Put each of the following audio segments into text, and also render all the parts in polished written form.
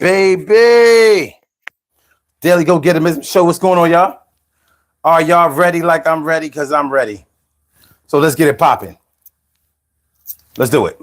baby. Daily Go Getterism Show. What's going on, y'all? Are y'all ready like I'm ready? Because I'm ready. So let's get it popping. Let's do it.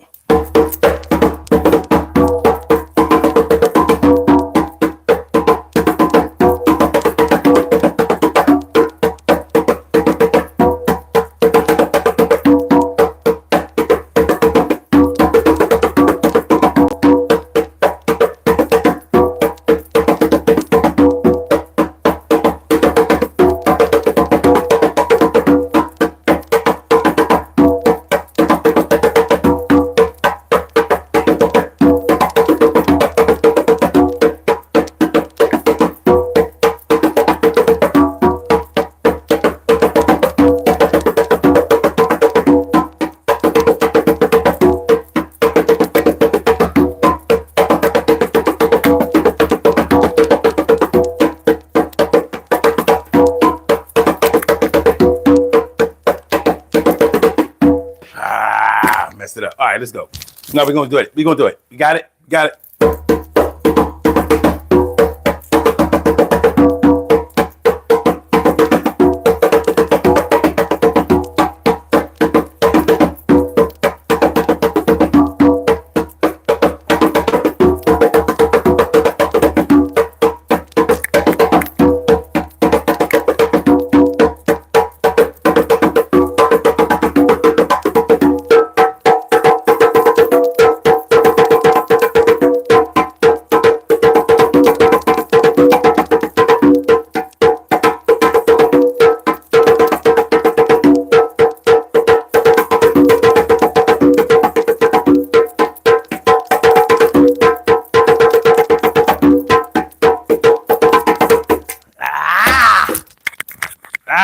It up. All right, let's go. No, we're gonna do it. We're gonna do it. You got it? You got it?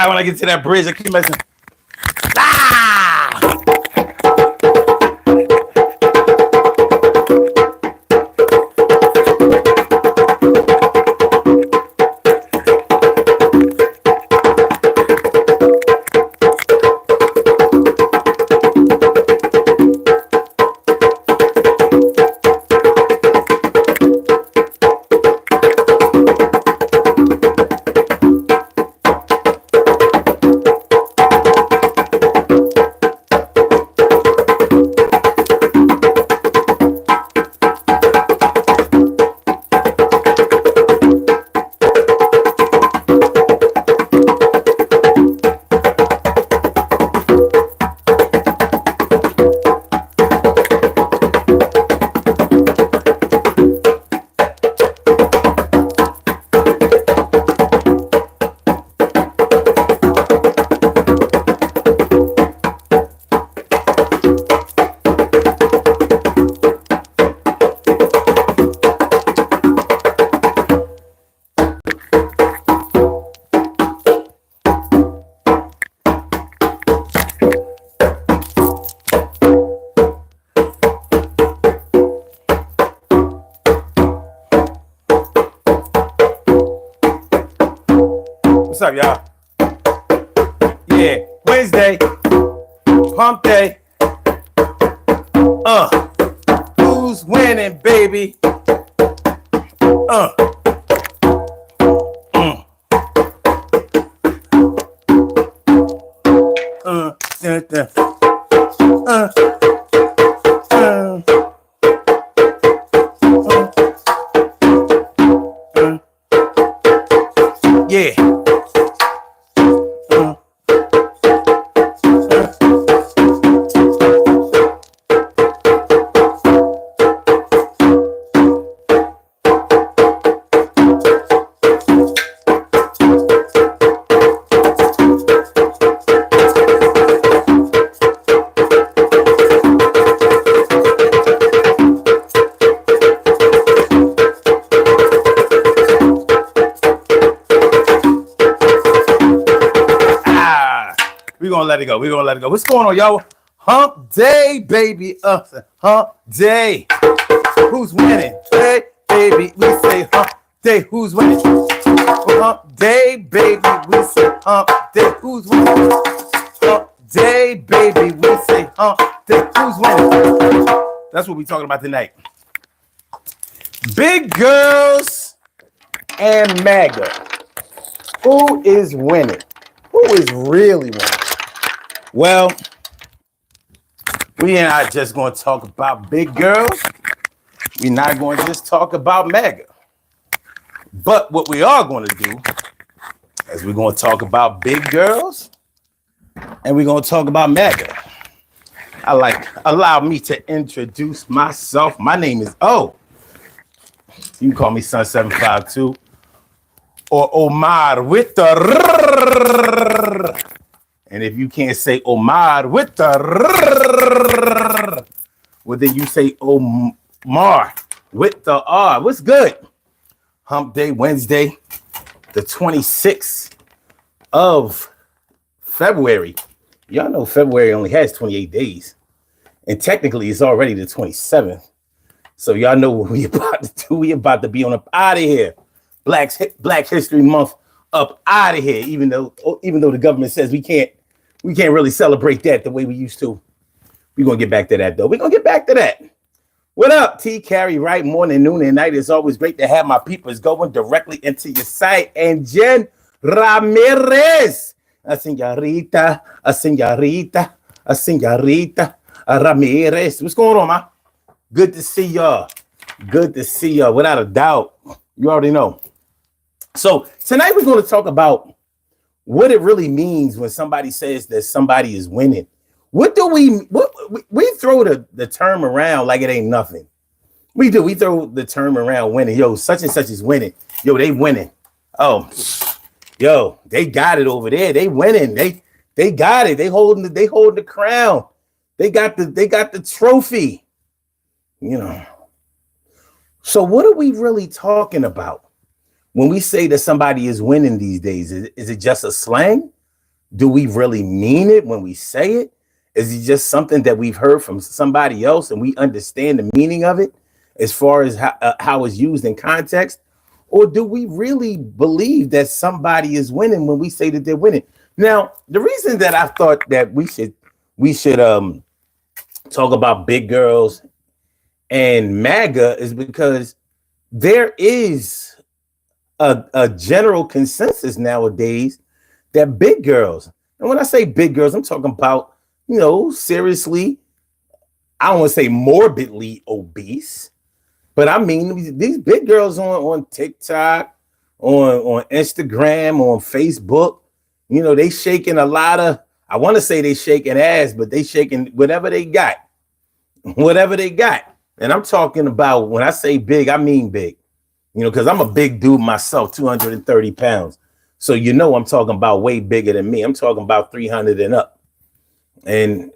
When I get to that bridge, I keep messing. What's up, y'all? Yeah, Wednesday, pump day. Who's winning, baby? Yeah. We're gonna let it go. We're gonna let it go. What's going on, y'all? Hump day, baby. Hump day. Who's winning? Hey, baby. We say hump day. Who's winning? Hump day, baby. We say hump day. Who's winning? Hump day, baby. We say hump day. Who's winning? That's what we're talking about tonight. Big girls and MAGA. Who is winning? Who is really winning? Well, we are not just going to talk about big girls. We're not going to just talk about MAGA. But what we are going to do is we're going to talk about big girls and we're going to talk about MAGA. Allow me to introduce myself. My name is O. You can call me Sun 752 or Omar with the R. And if you can't say Omar with the R, well, then you say Omar with the R. What's good? Hump Day Wednesday, the 26th of February. Y'all know February only has 28 days. And technically, it's already the 27th. So y'all know what we about to do. We about to be on up out of here. Black History Month up out of here. Even though the government says we can't really celebrate that the way we used to. We're gonna get back to that though. We're gonna get back to that. What up, T Carry? Right, morning, noon, and night. It's always great to have my peoples going directly into your site. And Jen Ramirez, a señorita Ramirez. What's going on, man? Good to see y'all. Good to see y'all, without a doubt. You already know. So tonight we're going to talk about what it really means when somebody says that somebody is winning. We throw the term around like it ain't nothing. We do. We throw the term around winning. Yo, such and such is winning. Yo, they winning. Oh, yo, they got it over there. They winning. They got it. They holding the crown. They got the trophy. You know. So what are we really talking about when we say that somebody is winning these days? Is it just a slang? Do we really mean it when we say it? Is it just something that we've heard from somebody else and we understand the meaning of it as far as how it's used in context? Or do we really believe that somebody is winning when we say that they're winning? Now, the reason that I thought that we should talk about big girls and MAGA is because there is a general consensus nowadays that big girls, and when I say big girls, I'm talking about, you know, seriously, I don't want to say morbidly obese, but I mean these big girls on TikTok, on Instagram, on Facebook, you know, they shaking a lot of, I want to say they shaking ass, but they shaking whatever they got. And I'm talking about, when I say big, I mean big, you know, because I'm a big dude myself, 230 pounds. So, you know, I'm talking about way bigger than me. I'm talking about 300 and up. And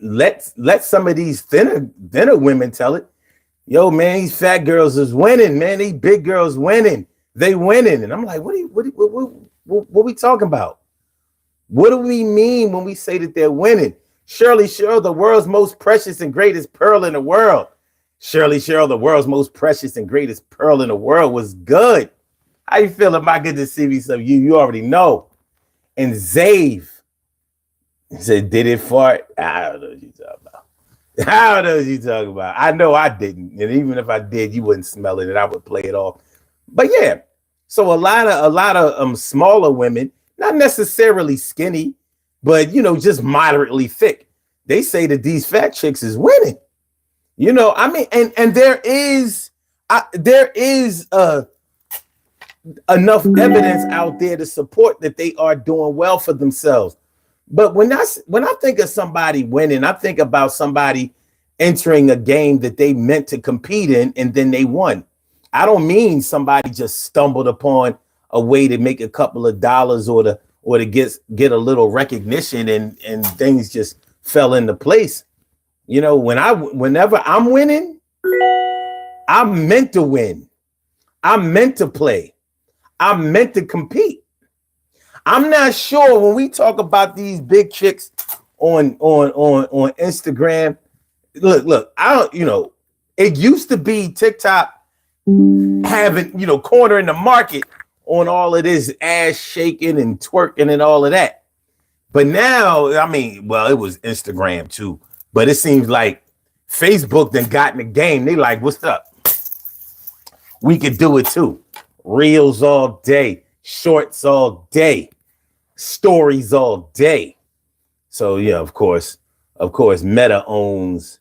let some of these thinner women tell it. Yo, man, these fat girls is winning, man. These big girls winning. They winning. And I'm like, what we talking about? What do we mean when we say that they're winning? Shirley Cheryl, the world's most precious and greatest pearl in the world. Shirley Cheryl, the world's most precious and greatest pearl in the world, was good. How you feeling? My good to see me. So you already know. And Zave said, did it fart? I don't know what you talking about. I know I didn't. And even if I did, you wouldn't smell it and I would play it off. But yeah, so a lot of smaller women, not necessarily skinny, but, you know, just moderately thick, they say that these fat chicks is winning. You know, I mean, and there is enough evidence out there to support that they are doing well for themselves. But when I think of somebody winning, I think about somebody entering a game that they meant to compete in and then they won. I don't mean somebody just stumbled upon a way to make a couple of dollars or to get a little recognition and things just fell into place. You know, whenever I'm winning, I'm meant to win. I'm meant to play. I'm meant to compete. I'm not sure when we talk about these big chicks on Instagram. Look, I don't, you know, it used to be TikTok having, you know, cornering the market on all of this ass shaking and twerking and all of that. But now, I mean, well, it was Instagram too, but it seems like Facebook then got in the game. They like, what's up? we could do it too. Reels all day, shorts all day, stories all day. So yeah, of course, Meta owns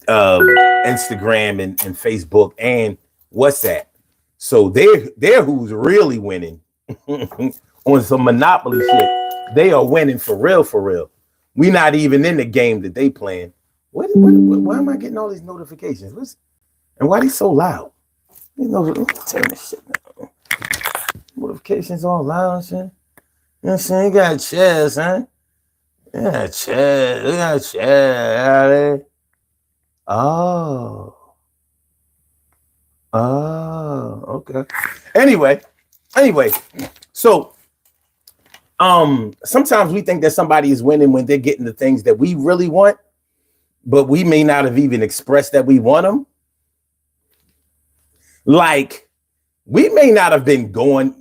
Instagram and Facebook and WhatsApp. So they're who's really winning on some monopoly shit. They are winning for real, for real. We not even in the game that they playing. Why am I getting all these notifications? And why are they so loud? You know, turn this shit down. Notifications all loud and shit. You know what I'm saying? You got chairs, huh? Yeah, chairs. We got chairs. Oh, okay. Anyway, so sometimes we think that somebody is winning when they're getting the things that we really want, but we may not have even expressed that we want them. Like we may not have been going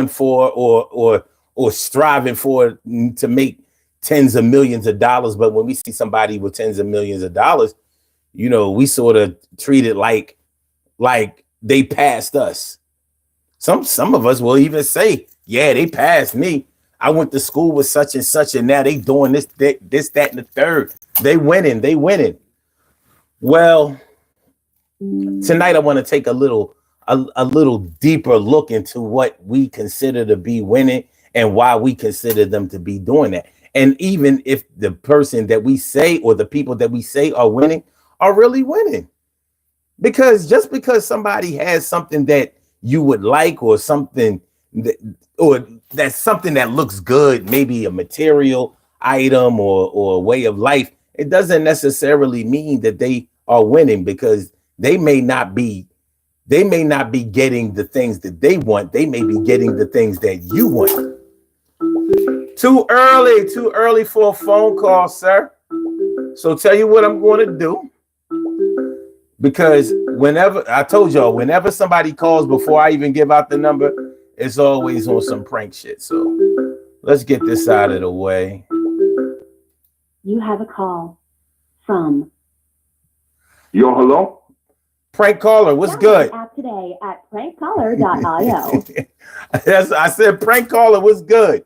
for or striving for to make tens of millions of dollars, but when we see somebody with tens of millions of dollars, you know, we sort of treat it like they passed us. Some of us will even say, yeah, they passed me. I went to school with such and such, and now they doing this, that, and the third. They winning. Well, tonight I want to take a little deeper look into what we consider to be winning and why we consider them to be doing that. And even if the person that we say or the people that we say are winning are really winning. Because just because somebody has something that you would like or something or that's something that looks good, maybe a material item or a way of life, it doesn't necessarily mean that they are winning, because they may not be getting the things that they want. They may be getting the things that you want. Too early for a phone call, sir. So tell you what I'm going to do. Because whenever somebody calls before I even give out the number, it's always on some prank shit. So let's get this out of the way. You have a call from. Yo, hello? Prank caller, what's good? App today at prankcaller.io. I said prank caller, what's good?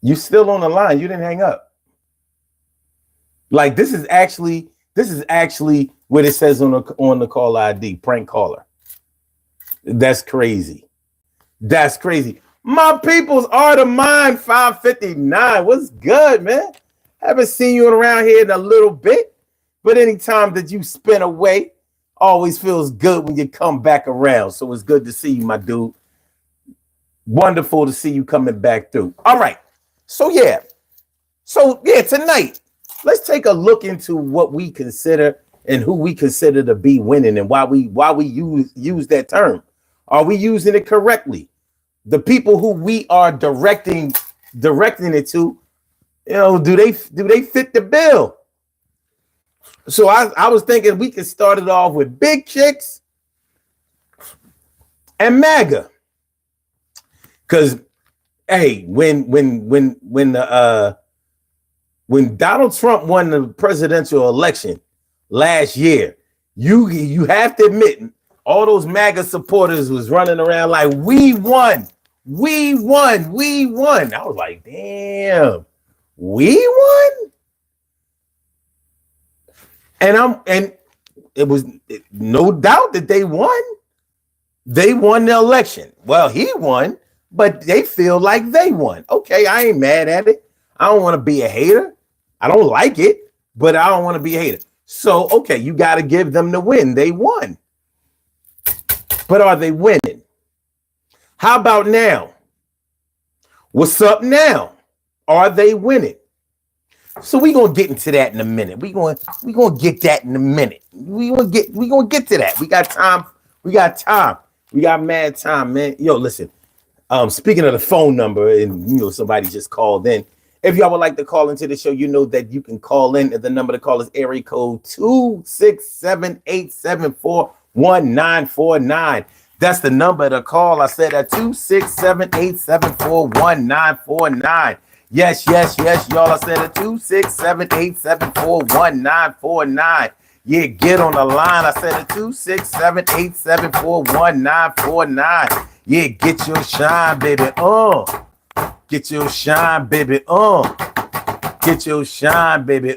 You still on the line? You didn't hang up. Like this is actually what it says on the call ID, prank caller. That's crazy. My people's art of mine 559. What's good, man? Haven't seen you around here in a little bit, but anytime that you spin away, always feels good when you come back around. So it's good to see you, my dude. Wonderful to see you coming back through. All right. So yeah, tonight, let's take a look into what we consider and who we consider to be winning and why we use that term. Are we using it correctly? The people who we are directing it to, you know, do they fit the bill? So I was thinking we could start it off with big chicks and MAGA. Because hey, when Donald Trump won the presidential election last year, you have to admit all those MAGA supporters was running around like we won. I was like, damn, we won. And it was no doubt that they won. They won the election. Well, he won, but they feel like they won. Okay, I ain't mad at it. I don't want to be a hater. I don't like it, but I don't want to be a hater. So, okay, you got to give them the win. They won. But are they winning? How about now? What's up now? Are they winning? So we're gonna get into that in a minute. We're gonna get that in a minute. We're gonna get to that. We got time. We got mad time, man. Yo, listen. Speaking of the phone number, and you know, somebody just called in. If y'all would like to call into the show, you know that you can call in. And the number to call is area code 267-874-1949. That's the number to call. I said at 267-874-1949. Yes, y'all. I said at 267-874-1949. Yeah, get on the line. I said it 267-874-1949. Yeah, get your shine, baby. Get your shine, baby. Get your shine, baby.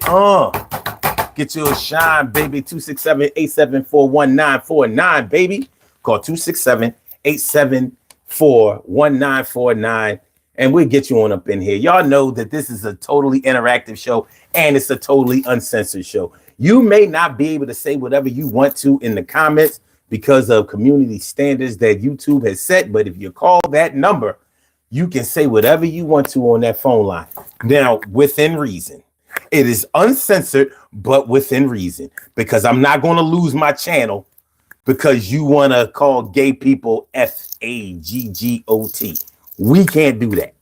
Get your shine, baby. 267-874-1949, baby. Call 267-874-1949. And we'll get you on up in here. Y'all know that this is a totally interactive show and it's a totally uncensored show. You may not be able to say whatever you want to in the comments because of community standards that YouTube has set. But if you call that number, you can say whatever you want to on that phone line. Now, within reason. It is uncensored, but within reason, because I'm not going to lose my channel because you want to call gay people FAGGOT. We can't do that.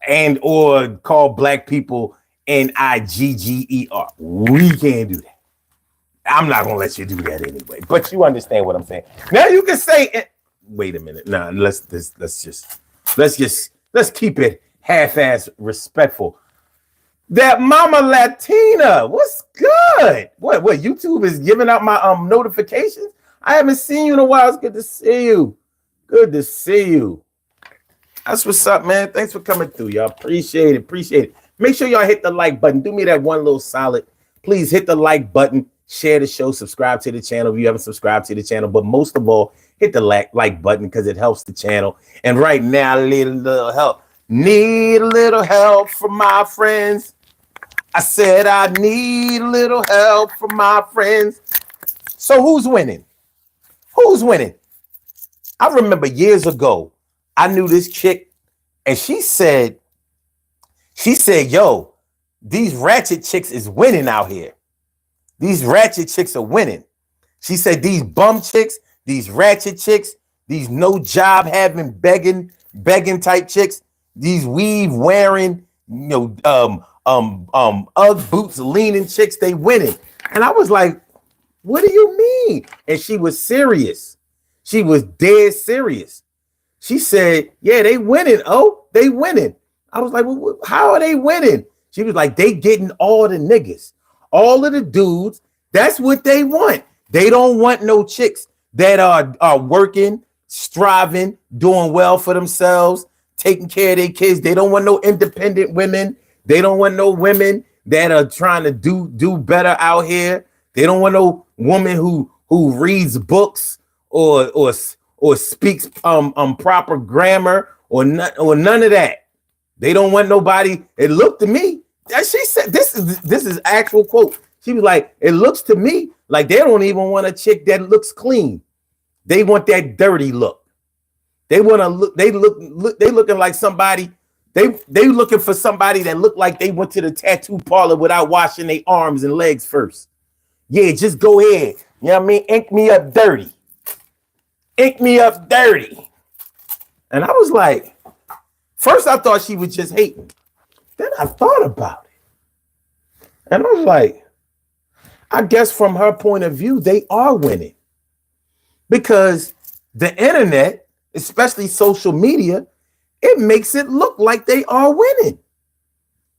And or call black people NIGGER. We can't do that. I'm not going to let you do that anyway, but you understand what I'm saying. Now you can say, wait a minute. Nah, let's keep it half-ass respectful. That Mama Latina, what's good? What YouTube is giving out my notifications? I haven't seen you in a while. It's good to see you. Good to see you. That's what's up, man. Thanks for coming through, y'all. Appreciate it. Make sure y'all hit the like button. Do me that one little solid. Please hit the like button, share the show, subscribe to the channel if you haven't subscribed to the channel. But most of all, hit the like button because it helps the channel. And right now, I need a little help. Need a little help from my friends. I said I need a little help from my friends. So who's winning? Who's winning? I remember years ago, I knew this chick, and she said, yo, these ratchet chicks is winning out here. These ratchet chicks are winning. She said these bum chicks, these ratchet chicks, these no job having begging type chicks, these weave wearing, Ugg boots leaning chicks, they winning. And I was like, what do you mean? And she was serious. She was dead serious. She said, yeah, they winning. Oh, they winning. I was like, well, how are they winning? She was like, they getting all the niggas, all of the dudes. That's what they want. They don't want no chicks that are working, striving, doing well for themselves, taking care of their kids. They don't want no independent women. They don't want no women that are trying to do better out here. They don't want no woman who reads books or speaks proper grammar or none of that. They don't want nobody. It looked to me, she said, this is actual quote. She was like, it looks to me like they don't even want a chick that looks clean. They want that dirty look. They want to look. They looking like somebody. They looking for somebody that looked like they went to the tattoo parlor without washing their arms and legs first. Yeah, just go ahead. You know what I mean? Ink me up dirty. Ink me up dirty. And I was like, first I thought she was just hating. Then I thought about it. And I was like, I guess from her point of view, they are winning. Because the internet, especially social media, it makes it look like they are winning.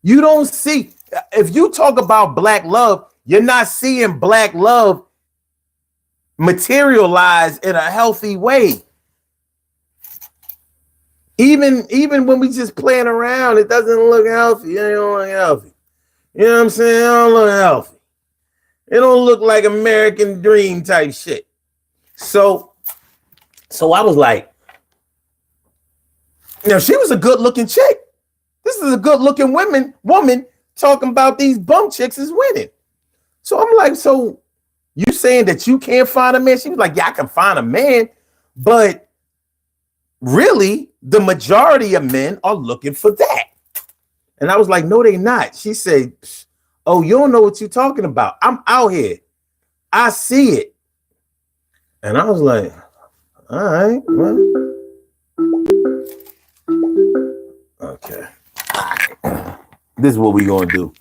You don't see, if you talk about black love, you're not seeing black love materialize in a healthy way. Even when we just playing around, it doesn't look healthy. It don't look healthy. You know what I'm saying? It don't look healthy. It don't look like American Dream type shit. So I was like, she was a good looking chick. This is a good looking woman talking about these bum chicks is winning. So I'm like, so you saying that you can't find a man? She was like, yeah, I can find a man, but really the majority of men are looking for that. And I was like, no, they not. She said, oh, you don't know what you're talking about. I'm out here. I see it. And I was like, all right, well. Okay. This is what we're gonna do.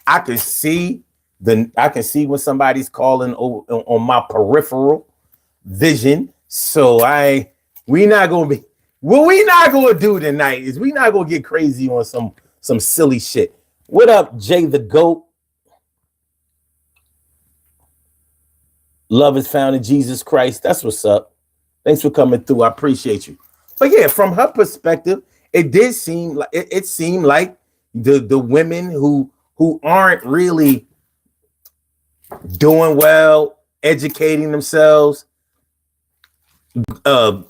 I can see when somebody's calling on my peripheral vision. So what we not gonna do tonight is we not gonna get crazy on some silly shit. What up, Jay the Goat? Love is found in Jesus Christ. That's what's up. Thanks for coming through. I appreciate you. But yeah, from her perspective, it did seem like it seemed like the women who aren't really doing well, educating themselves, uh,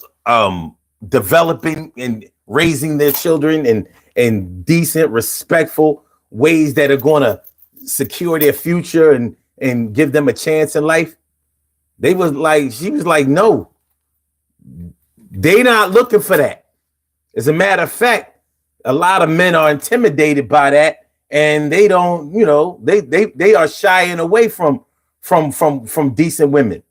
developing and raising their children in decent, respectful ways that are going to secure their future and give them a chance in life. She was like, no, they not looking for that. As a matter of fact, a lot of men are intimidated by that, and they don't, they are shying away from decent women.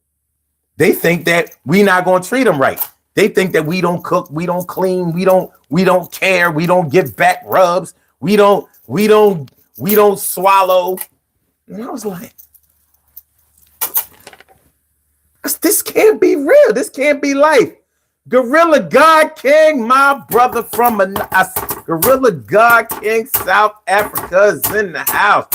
They think that we not going to treat them right. They think that we don't cook, we don't clean, we don't care, we don't give back rubs, we don't swallow. And I was like, this can't be real. This can't be life. Gorilla God King, my brother from Gorilla God King, South Africa is in the house.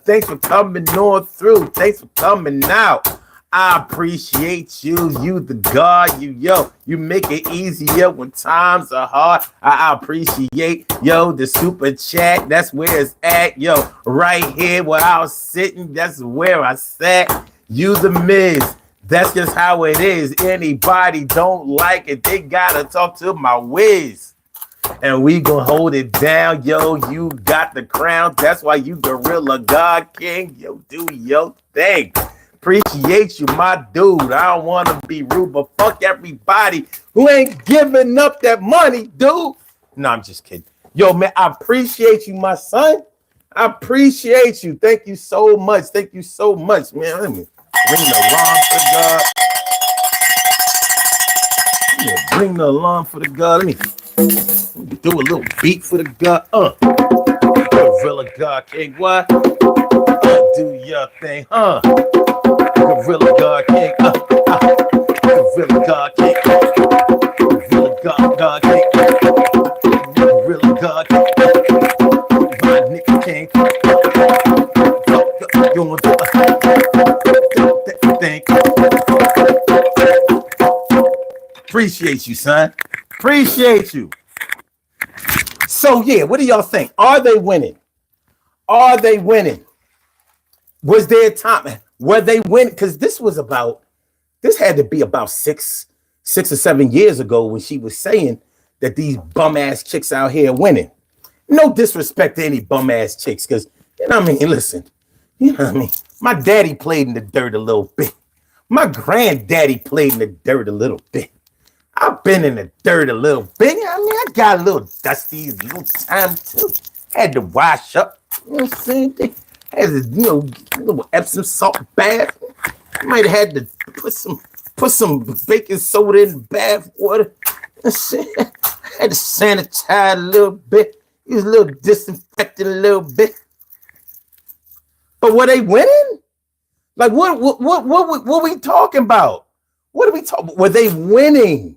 Thanks for coming on through. Thanks for coming out. I appreciate you. You the God. You make it easier when times are hard. I appreciate, the super chat. That's where it's at. Right here where I was sitting. That's where I sat. You the Miz. That's just how it is. Anybody don't like it, they gotta talk to my whiz. And we gonna hold it down. You got the crown. That's why you Gorilla God King. Do your thing. Appreciate you, my dude. I don't want to be rude, but fuck everybody who ain't giving up that money, dude. No, I'm just kidding. Man, I appreciate you, my son. I appreciate you. Thank you so much. Thank you so much, man. Let me bring the alarm for the God. Bring the alarm for the God. Let me do a little beat for the God. Gorilla God King, what? Do your thing, Gorilla God King, Gorilla God King, Gorilla God King, Gorilla God King, my nigga King. You want to do thing? Appreciate you, son. Appreciate you. So yeah, what do y'all think? Are they winning? Are they winning? Was there a time? Were they winning? Because this had to be about six or 7 years ago when she was saying that these bum ass chicks out here winning. No disrespect to any bum ass chicks, because listen, my daddy played in the dirt a little bit. My granddaddy played in the dirt a little bit. I've been in the dirt a little bit. I got a little dusty a little time too. Had to wash up. You know what I'm saying? Had a little Epsom salt bath. I might have had to put some baking soda in the bath water. I had to sanitize a little bit. Use a little disinfectant a little bit. But were they winning? Like what we talking about? What are we talking? Were they winning?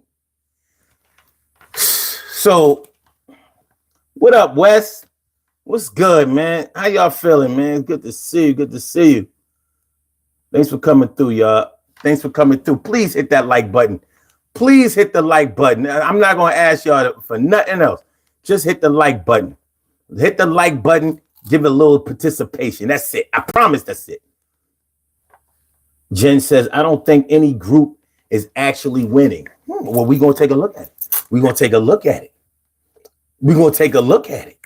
So, what up, Wes? What's good, man? How y'all feeling, man? Good to see you. Good to see you. Thanks for coming through, y'all. Thanks for coming through. Please hit that like button. Please hit the like button. I'm not going to ask y'all for nothing else. Just hit the like button. Hit the like button. Give it a little participation. That's it. I promise that's it. Jen says, I don't think any group is actually winning. Well, we're going to take a look at it. We're going to take a look at it. We're going to take a look at it.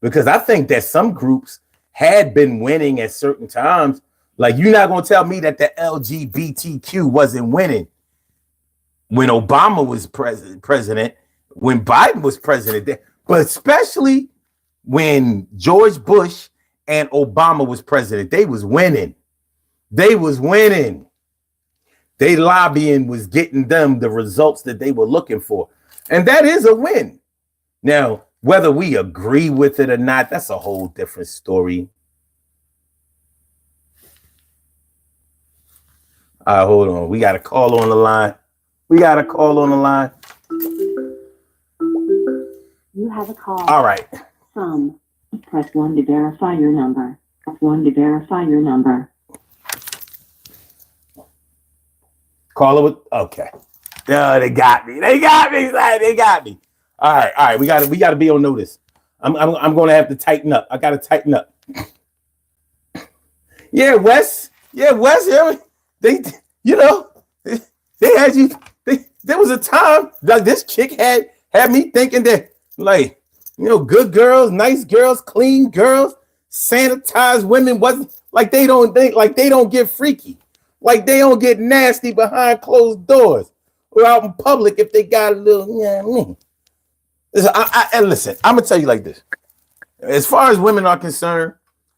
Because I think that some groups had been winning at certain times. Like, you're not going to tell me that the LGBTQ wasn't winning when Obama was president, when Biden was president, but especially when George Bush and Obama was president. They was winning. They was winning. They lobbying was getting them the results that they were looking for. And that is a win. Now, whether we agree with it or not, that's a whole different story. All right, hold on. We got a call on the line. We got a call on the line. You have a call. All right. Press 1 to verify your number. Press 1 to verify your number. Call her with, okay. No, they got me. They got me, son. They got me. All right. We gotta be on notice. I'm gonna have to tighten up. I gotta tighten up. Yeah, Wes. Yeah, they, they had you. There was a time that this chick had me thinking that, like, good girls, nice girls, clean girls, sanitized women wasn't like they don't get freaky, like they don't get nasty behind closed doors or out in public if they got a little. Listen, I'm gonna tell you like this. As far as women are concerned,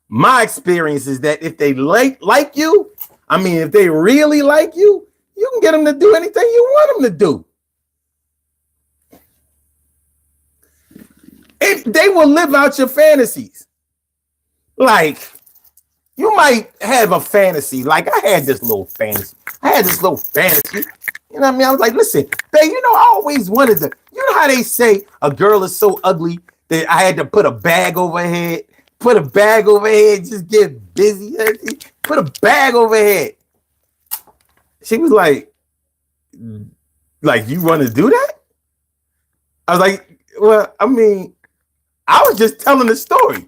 my experience is that if they like you, if they really like you, you can get them to do anything you want them to do. They will live out your fantasies. Like, you might have a fantasy. Like, I had this little fantasy. You know what I mean? I was like, listen, babe, I always wanted to. You know how they say a girl is so ugly that I had to put a bag over her head? Just get busy. Put a bag over her head. She was like, you want to do that? I was like, well, I was just telling the story.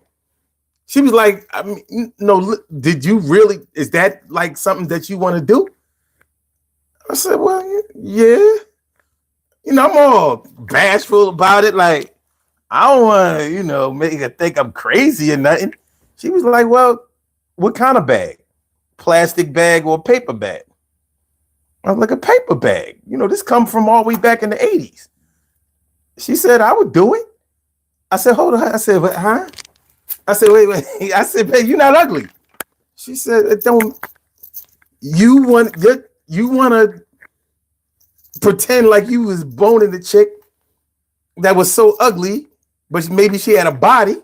She was like, no, did you really, is that like something that you want to do? I said, well, yeah. I'm all bashful about it. Like, I don't want to, make her think I'm crazy or nothing. She was like, well, what kind of bag? Plastic bag or paper bag? I was like, a paper bag. This come from all the way back in the 80s. She said, I would do it. I said, hold on. I said, but, huh? I said, wait. I said, babe, you're not ugly. She said, you want to pretend like you was boning the chick that was so ugly, but maybe she had a body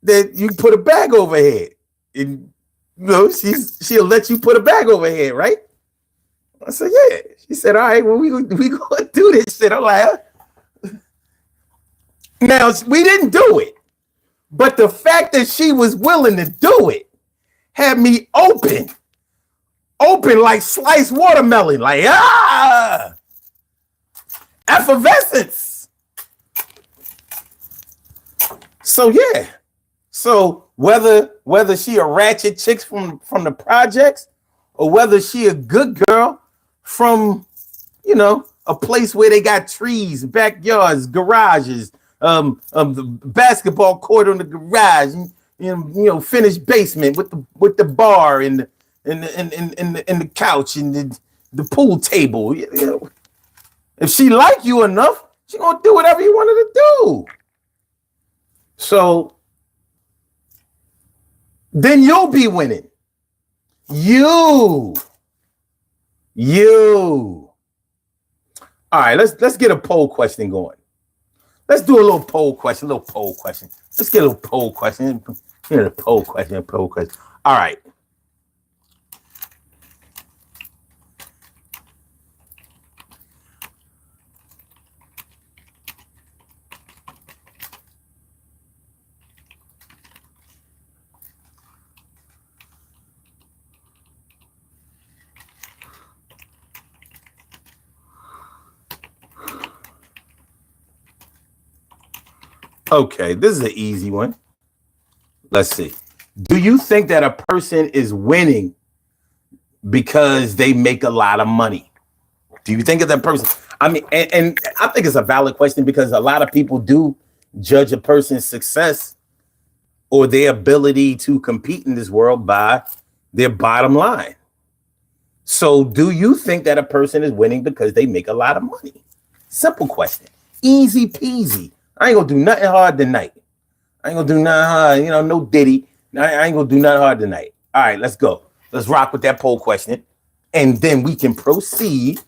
that you put a bag over her head. And, she'll let you put a bag over her head, right? I said, yeah. She said, all right, well, we gonna do this shit. I'm like, huh? Now, we didn't do it, but the fact that she was willing to do it had me open like sliced watermelon, like, effervescence. So, yeah. So whether she a ratchet chick from the projects or whether she a good girl from, a place where they got trees, backyards, garages, the basketball court on the garage, finished basement with the bar and the couch and the pool table. If she like you enough, she gonna do whatever you want her to do. So then you'll be winning. You. All right, let's get a poll question going. Let's do a little poll question. Let's get a little poll question. Poll question. All right. Okay, this is an easy one. Let's see. Do you think that a person is winning because they make a lot of money? Do you think of that person? And I think it's a valid question because a lot of people do judge a person's success or their ability to compete in this world by their bottom line. So do you think that a person is winning because they make a lot of money? Simple question. Easy peasy. I ain't gonna do nothing hard tonight. No Diddy. I ain't gonna do nothing hard tonight. All right, let's go. Let's rock with that poll question. And then we can proceed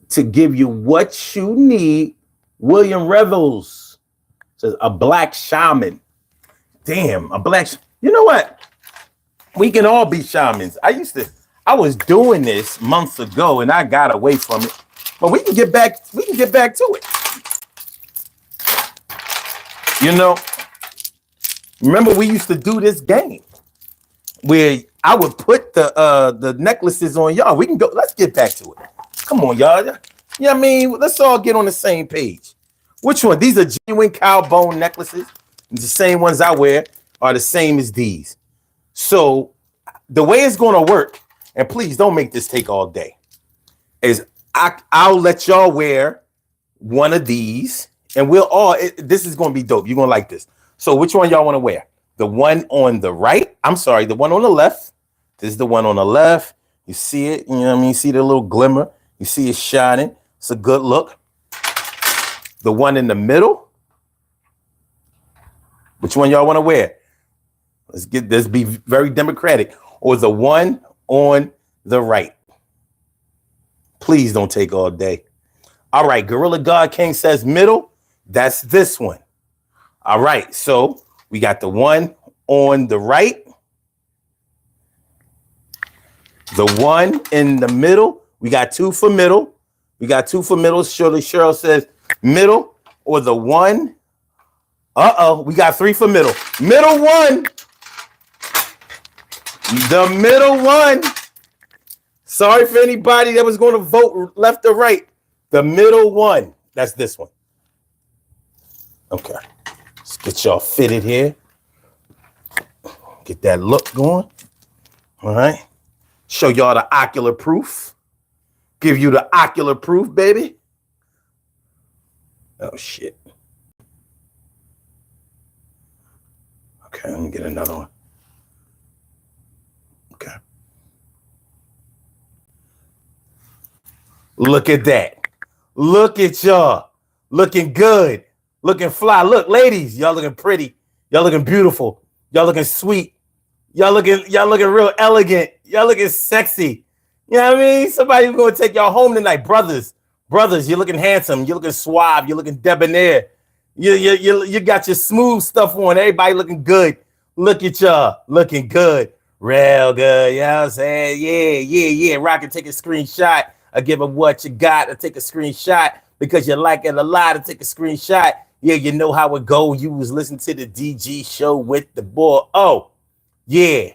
to give you what you need. William Revels says a black shaman. Damn, you know what? We can all be shamans. I was doing this months ago and I got away from it. But we can get back to it. Remember we used to do this game where I would put the necklaces on y'all. We can go. Let's get back to it. Come on, y'all. You know what I mean? Let's all get on the same page. Which one? These are genuine cow bone necklaces. The same ones I wear are the same as these. So the way it's going to work, and please don't make this take all day, is I'll let y'all wear one of these, and we'll all. This is going to be dope. You're going to like this. So which one y'all want to wear? The one on the right? I'm sorry, the one on the left. This is the one on the left. You see it? You know what I mean? You see the little glimmer. You see it shining. It's a good look. The one in the middle. Which one y'all want to wear? Let's be very democratic. Or the one on the right. Please don't take all day. All right, Gorilla God King says middle. That's this one. All right, so we got the one on the right. The one in the middle. We got two for middle. Shirley Cheryl says middle, or the one. We got three for middle. Middle one. The middle one. Sorry for anybody that was going to vote left or right. The middle one. That's this one. Okay. Let's get y'all fitted here. Get that look going. All right. Show y'all the ocular proof. Give you the ocular proof, baby. Oh, shit. Okay, let me get another one. Okay. Look at that. Look at y'all. Looking good. Looking fly. Look, ladies, y'all looking pretty. Y'all looking beautiful. Y'all looking sweet. Y'all looking real elegant. Y'all looking sexy. You know what I mean? Somebody's going to take y'all home tonight. Brothers, you're looking handsome. You're looking suave. You're looking debonair. You got your smooth stuff on. Everybody looking good. Look at y'all looking good. Real good. You know what I'm saying? Yeah. Rocket, take a screenshot. I give them what you got. I take a screenshot because you like it a lot. I take a screenshot. Yeah, you know how it go. You was listening to the DG show with the boy. Oh, yeah.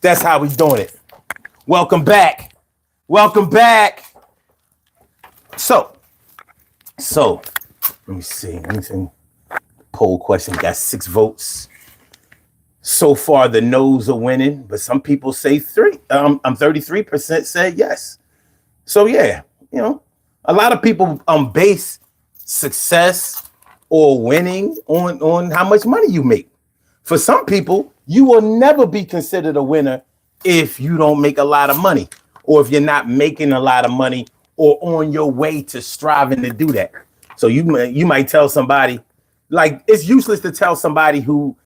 That's how we doing it. Welcome back. So let me see. Poll question got 6 votes. So far, the no's are winning, but some people say 33% said yes. So yeah, you know, a lot of people base success or winning on how much money you make. For some people, you will never be considered a winner if you don't make a lot of money, or if you're not making a lot of money, or on your way to striving to do that. So you might tell somebody, like, it's useless to tell somebody who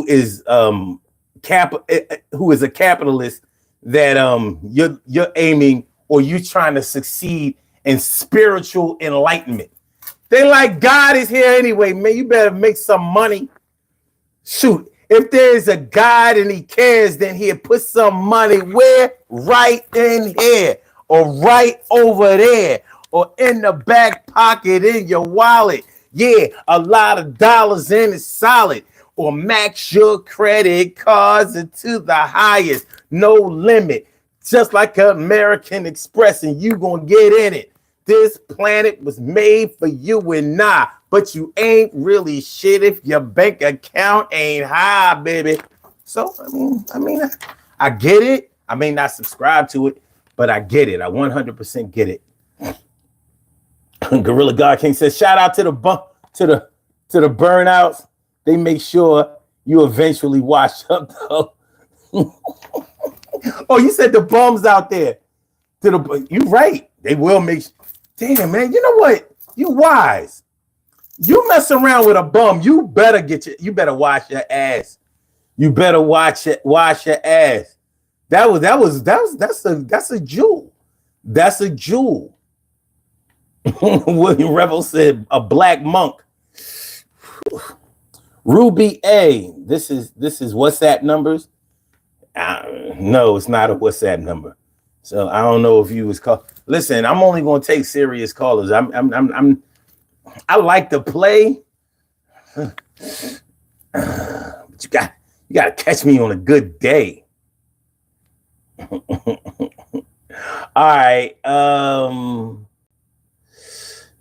is a capitalist that you're aiming, or you're trying to succeed in spiritual enlightenment. They like, God is here anyway, man. You better make some money. Shoot, if there's a God and he cares, then he'll put some money where? Right in here, or right over there, or in the back pocket in your wallet. Yeah, a lot of dollars in is solid. Or max your credit cards to the highest, no limit. Just like American Express, and you gonna get in it. This planet was made for you and I, but you ain't really shit if your bank account ain't high, baby. So, I mean, I get it. I may not subscribe to it, but I get it. I 100% get it. Gorilla God King says, shout out to the burnouts. They make sure you eventually wash up, though. Oh, you said the bums out there. You right. They will make. Damn, man. You know what? You wise. You mess around with a bum, you better wash your ass. You better wash your ass. That's a jewel. That's a jewel. William Revel said a black monk. Ruby A. This is WhatsApp numbers. No, it's not a WhatsApp number. So I don't know if you was called. Listen, I'm only gonna take serious callers. I like to play, but you got to catch me on a good day. All right.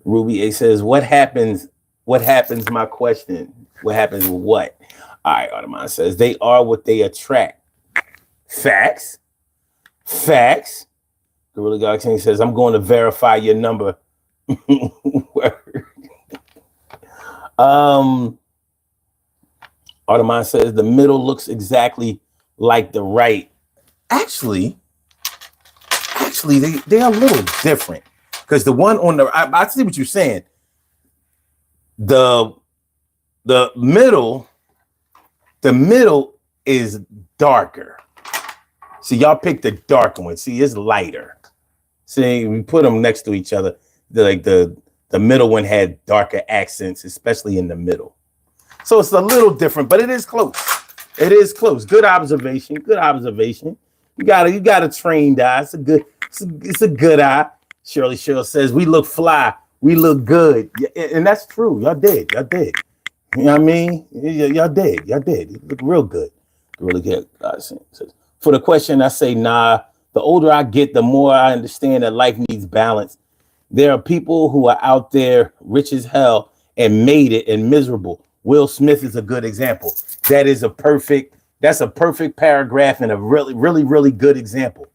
Ruby A says, what happens? What happens? My question. What happens with what? All right. Audemars says, they are what they attract. Facts. Facts. Gorilla God King says, I'm going to verify your number. Audemars says, the middle looks exactly like the right. Actually, they're a little different. Because the one on the, I see what you're saying. The middle is darker. So y'all pick the darker one. See, it's lighter. See, we put them next to each other. The middle one had darker accents, especially in the middle. So it's a little different, but it is close. It is close. Good observation. Good observation. You got a trained eye. It's a good eye. Shirley says, we look fly. We look good. And that's true. Y'all did. You know what I mean? Y'all did. You look real good. Really good. For the question, I say, nah. The older I get, the more I understand that life needs balance. There are people who are out there rich as hell and made it and miserable. Will Smith is a good example. That's a perfect paragraph and a really, really, really good example.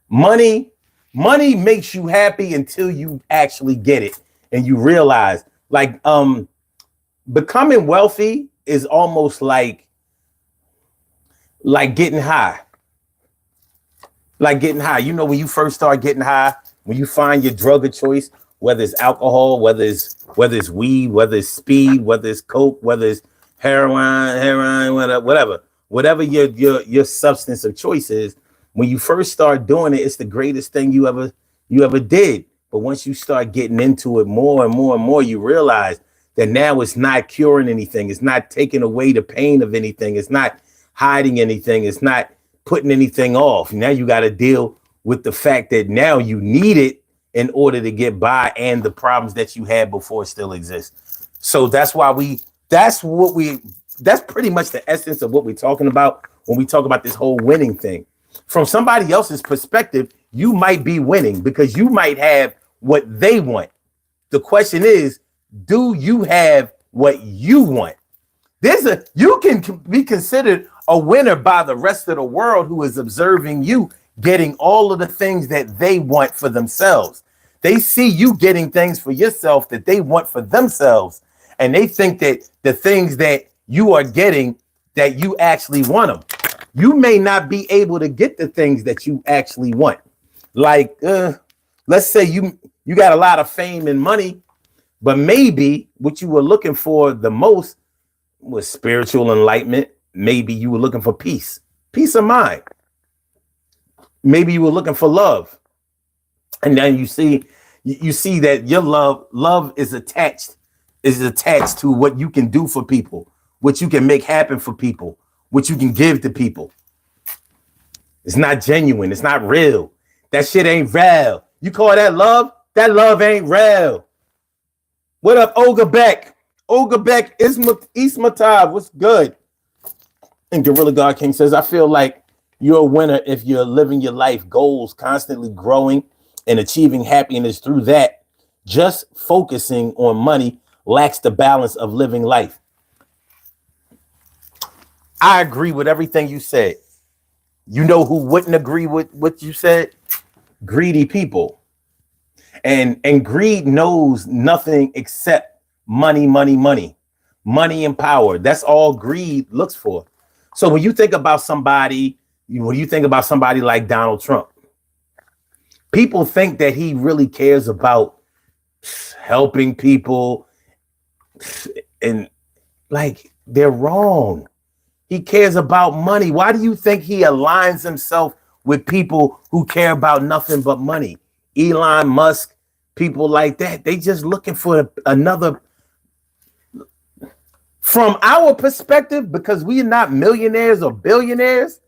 Money makes you happy until you actually get it and you realize, like, becoming wealthy is almost like getting high. Like getting high. You know, when you first start getting high, when you find your drug of choice, whether it's alcohol, whether it's weed, whether it's speed, whether it's coke, whether it's heroin, whatever your substance of choice is, when you first start doing it, it's the greatest thing you ever did. But once you start getting into it more and more and more, you realize that now it's not curing anything. It's not taking away the pain of anything. It's not hiding anything. It's not putting anything off. Now you got to deal with the fact that now you need it in order to get by, and the problems that you had before still exist. So that's pretty much the essence of what we're talking about when we talk about this whole winning thing. From somebody else's perspective, you might be winning because you might have what they want. The question is, do you have what you want? You can be considered a winner by the rest of the world who is observing you getting all of the things that they want for themselves. They see you getting things for yourself that they want for themselves. And they think that the things that you are getting, that you actually want them. You may not be able to get the things that you actually want. Like, let's say you got a lot of fame and money, but maybe what you were looking for the most was spiritual enlightenment. Maybe you were looking for peace of mind. Maybe you were looking for love. And then you see that your love is attached to what you can do for people, what you can make happen for people, what you can give to people. It's not genuine. It's not real. That shit ain't real. You call that love? That love ain't real. What up, Olga Beck? Olga Beck, Ismatav, what's good? And Gorilla God King says, I feel like you're a winner if you're living your life goals, constantly growing and achieving happiness through that. Just focusing on money lacks the balance of living life. I agree with everything you said. You know who wouldn't agree with what you said? Greedy people. And greed knows nothing except money and power. That's all greed looks for. So when you think about somebody like Donald Trump, people think that he really cares about helping people, and like, they're wrong. He cares about money. Why do you think he aligns himself with people who care about nothing but money? Elon Musk, people like that, they just looking for another. From our perspective, because we are not millionaires or billionaires,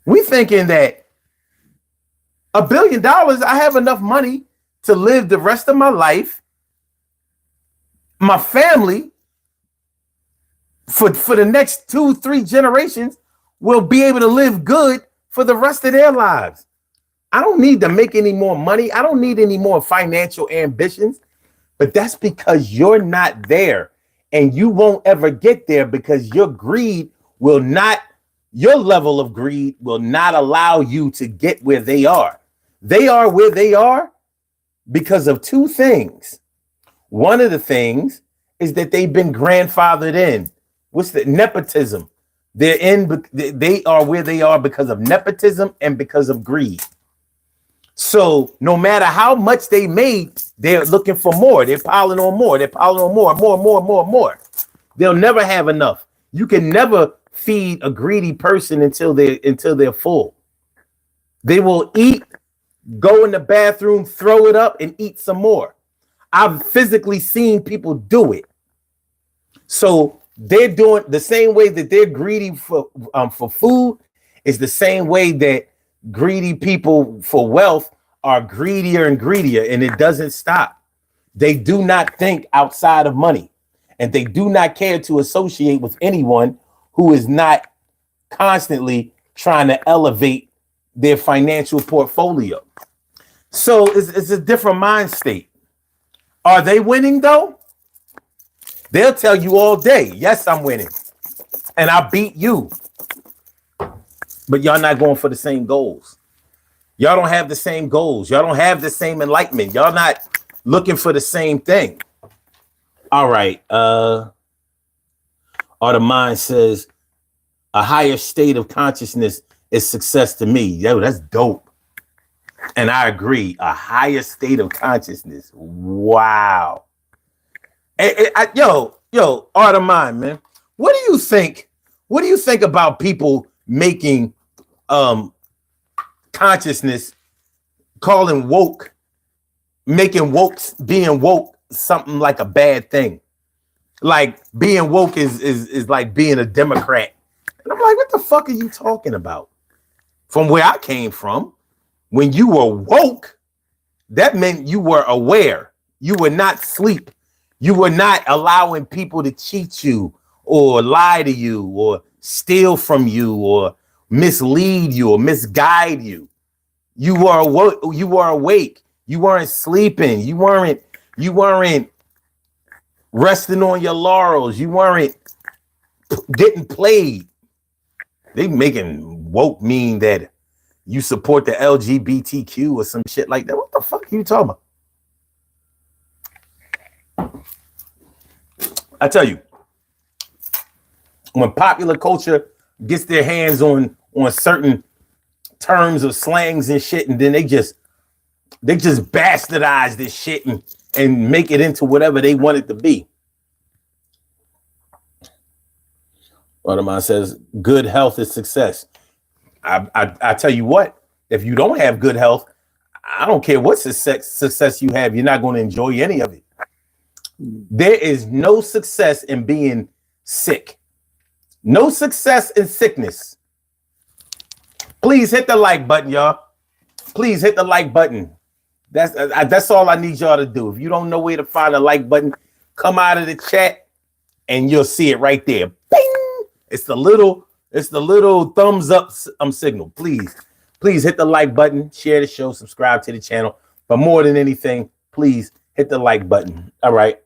we thinking that $1 billion, I have enough money to live the rest of my life. My family, for the next 2-3 generations, will be able to live good for the rest of their lives. I don't need to make any more money. I don't need any more financial ambitions, but that's because you're not there, and you won't ever get there because your level of greed will not allow you to get where they are. They are where they are because of two things. One of the things is that they've been grandfathered in. What's the nepotism? They are where they are because of nepotism and because of greed. So no matter how much they made, they're looking for more. They're piling on more. They're piling on more. They'll never have enough. You can never feed a greedy person until they're full. They will eat, go in the bathroom, throw it up, and eat some more. I've physically seen people do it. So they're doing the same way that they're greedy for food is the same way that greedy people for wealth are greedier and greedier, and it doesn't stop. They do not think outside of money, and they do not care to associate with anyone who is not constantly trying to elevate their financial portfolio. So it's a different mind state. Are they winning though? They'll tell you all day, yes, I'm winning, and I beat you. But y'all not going for the same goals. Y'all don't have the same goals. Y'all don't have the same enlightenment. Y'all not looking for the same thing. All right. Or the mind says a higher state of consciousness is success to me. Yo, that's dope. And I agree. A higher state of consciousness. Wow. Yo, Art of Mind, man. What do you think? What do you think about people making consciousness, calling woke, making being woke something like a bad thing? Like being woke is like being a Democrat. And I'm like, what the fuck are you talking about? From where I came from, when you were woke, that meant you were aware. You were not asleep. You were not allowing people to cheat you or lie to you or steal from you or mislead you or misguide you. You were awake. You weren't sleeping. You weren't resting on your laurels. You weren't getting played. They making woke mean that you support the LGBTQ or some shit like that. What the fuck are you talking about? I tell you, when popular culture gets their hands on certain terms of slangs and shit, and then they just bastardize this shit and make it into whatever they want it to be. Audemars says, good health is success. I tell you what, if you don't have good health, I don't care what success you have, you're not going to enjoy any of it. There is no success in being sick. No success in sickness. Please hit the like button, y'all. Please hit the like button. That's all I need y'all to do. If you don't know where to find the like button, come out of the chat and you'll see it right there. Bing! It's the little thumbs up signal. Please hit the like button, share the show, subscribe to the channel. But more than anything, please hit the like button. All right.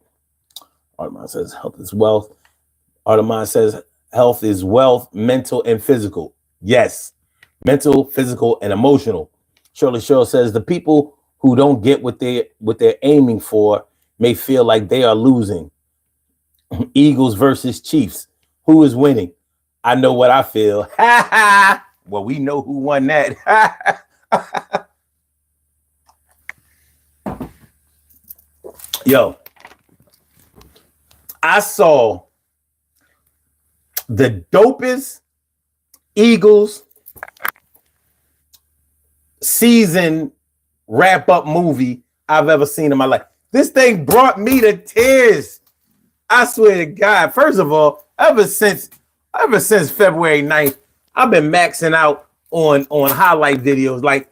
Audemars says health is wealth. Audemars says health is wealth, mental and physical. Yes, mental, physical, and emotional. Shirley Shaw says the people who don't get what they're aiming for may feel like they are losing. Eagles versus Chiefs. Who is winning? I know what I feel. Well, we know who won that. Yo, I saw the dopest Eagles season wrap-up movie I've ever seen in my life. This thing brought me to tears. I swear to God. First of all, ever since February 9th, I've been maxing out on highlight videos. Like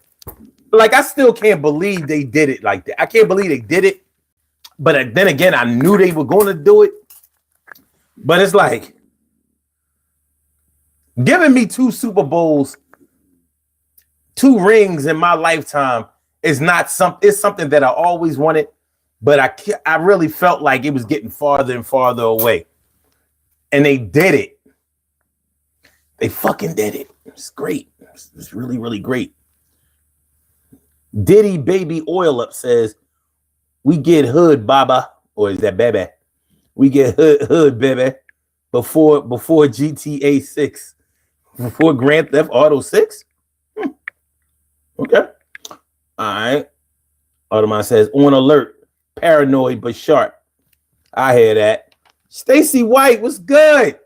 I still can't believe they did it like that. I can't believe they did it. But then again, I knew they were going to do it. But it's like giving me 2 Super Bowls 2 rings in my lifetime is not it's something that I always wanted, but I really felt like it was getting farther and farther away. And they did it. They fucking did it. It's great. It's really, really great. Diddy Baby Oil Up says, we get hood, baba. Or is that baby? We get hood, baby. Before GTA 6. Before Grand Theft Auto 6? Okay. All right. Audemars says, on alert. Paranoid but sharp. I hear that. Stacy White, what's good?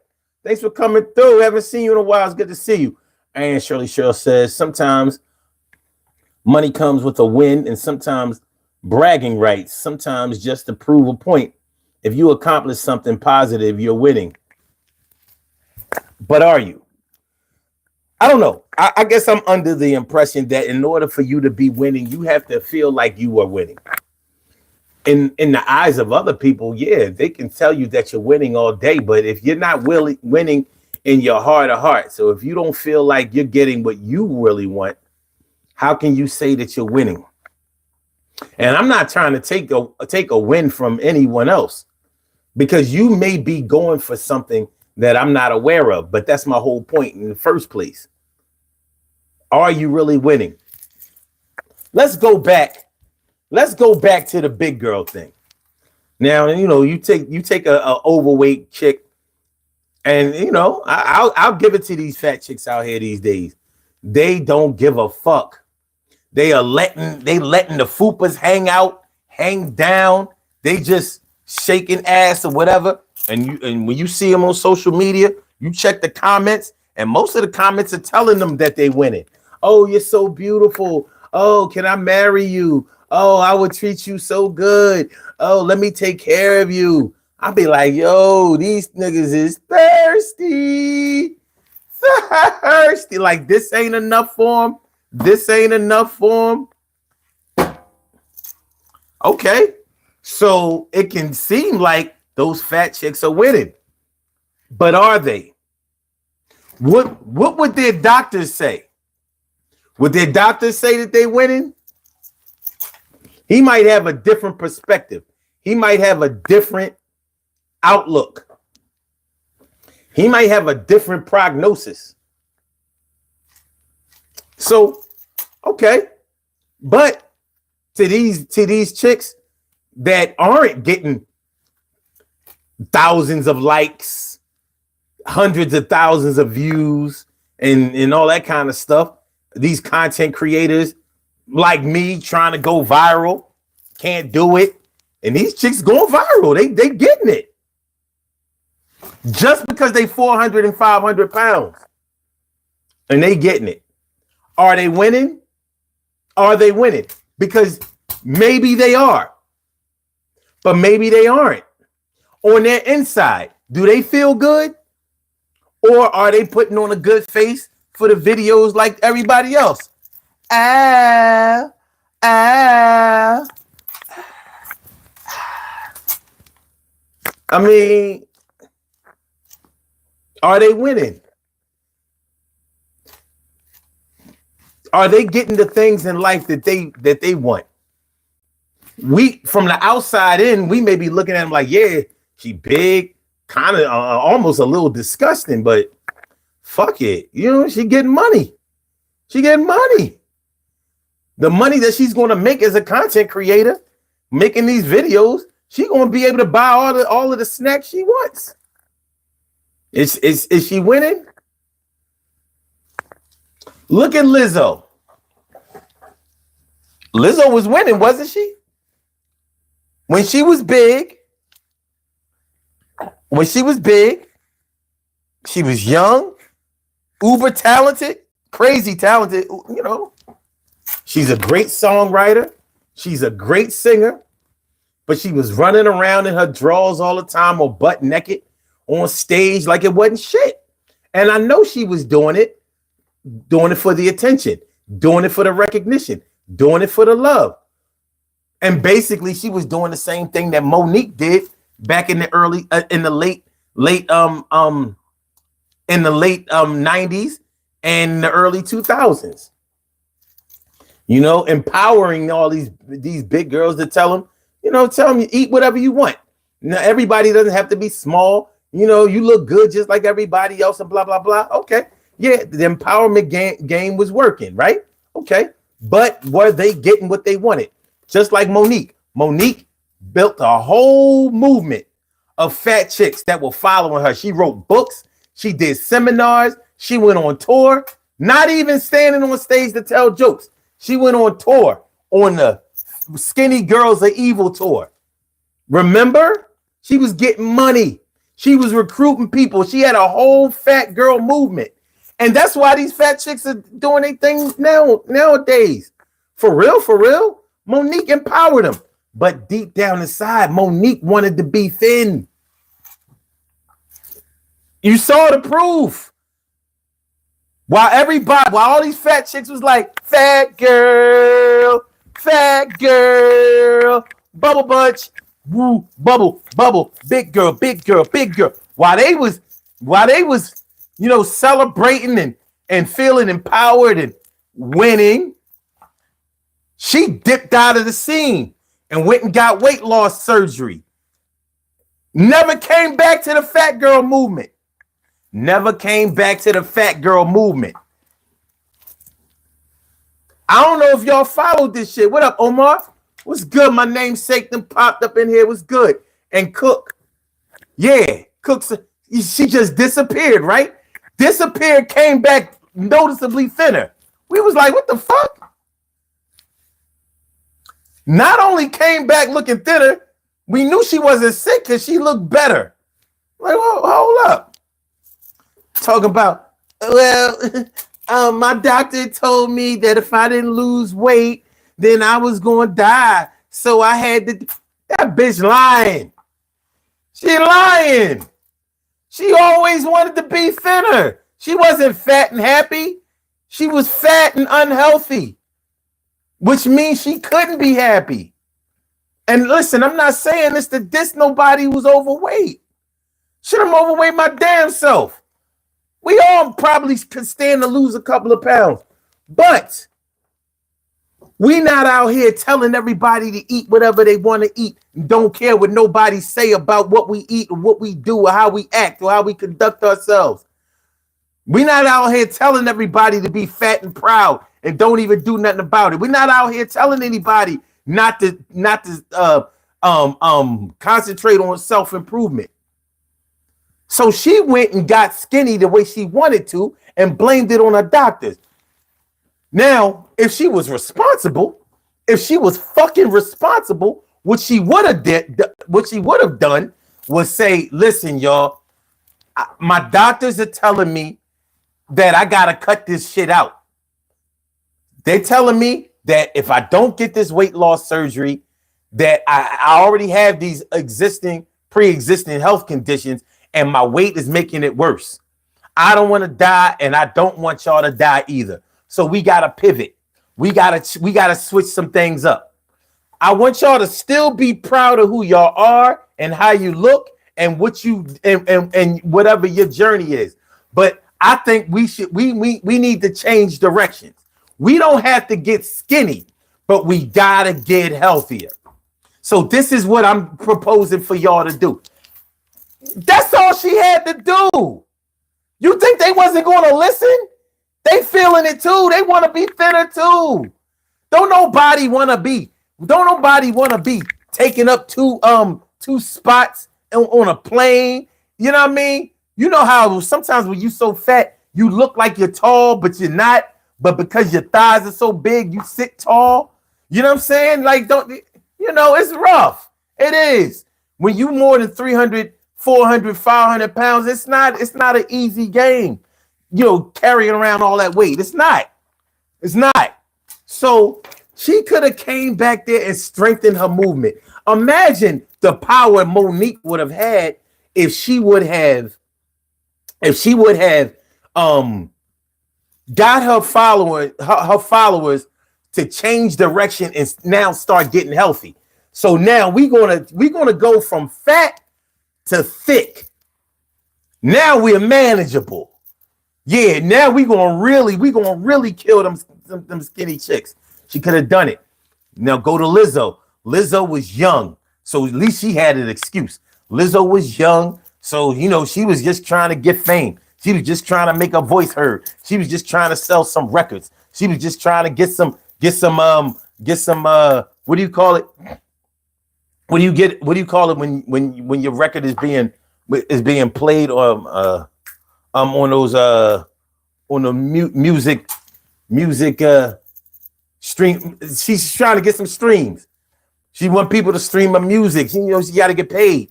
Thanks for coming through. Haven't seen you in a while. It's good to see you. And Shirley Cheryl says, sometimes money comes with a win and sometimes bragging rights. Sometimes just to prove a point. If you accomplish something positive, you're winning. But are you? I don't know. I guess I'm under the impression that in order for you to be winning, you have to feel like you are winning. In the eyes of other people, yeah, they can tell you that you're winning all day. But if you're not winning in your heart of hearts, so if you don't feel like you're getting what you really want, how can you say that you're winning? And I'm not trying to take a win from anyone else, because you may be going for something that I'm not aware of. But that's my whole point in the first place. Are you really winning? Let's go back to the big girl thing. Now, you take a overweight chick, and I'll give it to these fat chicks out here these days. They don't give a fuck. They letting the fupas hang down. They just shaking ass or whatever. And when you see them on social media, you check the comments, and most of the comments are telling them that they winning. Oh, you're so beautiful. Oh, can I marry you? Oh, I would treat you so good. Oh, let me take care of you. I'll be like, yo, these niggas is thirsty. Thirsty. Like, this ain't enough for them. This ain't enough for them. Okay. So it can seem like those fat chicks are winning. But are they? What would their doctors say? Would their doctors say that they winning? He might have a different perspective. He might have a different outlook. He might have a different prognosis. So, okay. But to these chicks that aren't getting thousands of likes, hundreds of thousands of views, and all that kind of stuff, these content creators like me trying to go viral, can't do it. And these chicks going viral. They getting it. Just because they 400 and 500 pounds. And they getting it. Are they winning? Are they winning? Because maybe they are. But maybe they aren't. On their inside, do they feel good? Or are they putting on a good face for the videos like everybody else? I mean, are they winning? Are they getting the things in life that they want? We, from the outside in, we may be looking at them like, yeah, she big, kind of almost a little disgusting, but fuck it. She getting money. She getting money. The money that she's going to make as a content creator, making these videos, she's going to be able to buy all of the snacks she wants. Is she winning? Look at Lizzo. Lizzo was winning, wasn't she? When she was big, she was young, uber talented, crazy talented, She's a great songwriter. She's a great singer. But she was running around in her drawers all the time or butt naked on stage like it wasn't shit. And I know she was doing it for the attention, doing it for the recognition, doing it for the love. And basically she was doing the same thing that Monique did back in the late 90s and the early 2000s. Empowering all these big girls to tell them you eat whatever you want. Now, everybody doesn't have to be small. You look good just like everybody else and blah, blah, blah. Okay. Yeah, the empowerment game was working, right? Okay. But were they getting what they wanted? Just like Monique. Monique built a whole movement of fat chicks that were following her. She wrote books. She did seminars. She went on tour, not even standing on stage to tell jokes. She went on tour on the Skinny Girls Are Evil tour. Remember? She was getting money. She was recruiting people. She had a whole fat girl movement. And that's why these fat chicks are doing their things nowadays. For real, Monique empowered them. But deep down inside, Monique wanted to be thin. You saw the proof. While all these fat chicks was like, fat girl, bubble bunch, woo, bubble, big girl. While they was, celebrating and feeling empowered and winning, she dipped out of the scene and went and got weight loss surgery. Never came back to the fat girl movement. I don't know if y'all followed this shit. What up, Omar? What's good? My namesake then popped up in here. What's good? And Cook. Yeah, Cook's. She just disappeared, right? Disappeared, came back noticeably thinner. We was like, what the fuck? Not only came back looking thinner, we knew she wasn't sick because she looked better. Like, well, hold up. Talking about, my doctor told me that if I didn't lose weight, then I was going to die. So I had to. That bitch lying. She lying. She always wanted to be thinner. She wasn't fat and happy. She was fat and unhealthy, which means she couldn't be happy. And listen, I'm not saying this to diss nobody who's overweight. Shit, I'm overweight my damn self. We all probably could stand to lose a couple of pounds, but we not out here telling everybody to eat whatever they want to eat. Don't care what nobody say about what we eat or what we do or how we act or how we conduct ourselves. We not out here telling everybody to be fat and proud and don't even do nothing about it. We're not out here telling anybody not to concentrate on self-improvement. So she went and got skinny the way she wanted to and blamed it on her doctors. Now, if she was responsible, if she was fucking responsible, what she would have done was say, listen, y'all, my doctors are telling me that I got to cut this shit out. They're telling me that if I don't get this weight loss surgery, that I already have these pre-existing health conditions and my weight is making it worse. I don't want to die and I don't want y'all to die either. So we got to pivot. We got to switch some things up. I want y'all to still be proud of who y'all are and how you look and what you and whatever your journey is. But I think we need to change directions. We don't have to get skinny, but we got to get healthier. So this is what I'm proposing for y'all to do. That's all she had to do. You think they wasn't going to listen? They feeling it too. They want to be thinner too. Don't nobody want to be taking up two spots on a plane. You know what I mean? You know how sometimes when you so fat, you look like you're tall, but you're not. But because your thighs are so big, you sit tall. You know what I'm saying? Like, it's rough. It is. When you more than 300, 400, 500 pounds, it's not an easy game. Carrying around all that weight. It's not. So she could have came back there and strengthened her movement. Imagine the power Monique would have had if she would have got her followers to change direction and now start getting healthy. So now we're gonna go from fat to thick. Now we're manageable. Yeah, now we're gonna really kill them skinny chicks. She could have done it. Now go to Lizzo. Lizzo was young, so at least she had an excuse. Lizzo was young, so she was just trying to get fame. She was just trying to make her voice heard. She was just trying to sell some records. She was just trying to get some what do you call it? What do you call it when your record is being played on those on the music stream? She's trying to get some streams. She want people to stream her music. She got to get paid.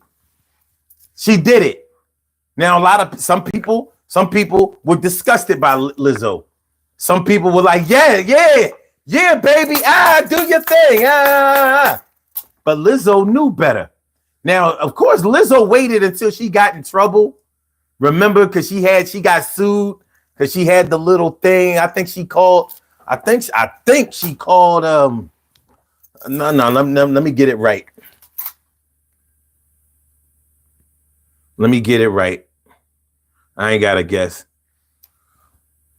She did it. Now some people were disgusted by Lizzo. Some people were like, yeah, baby, do your thing. But Lizzo knew better. Now, of course, Lizzo waited until she got in trouble. Remember, because she got sued because she had the little thing. I think she called. No. Let me get it right. Let me get it right. I ain't got to guess.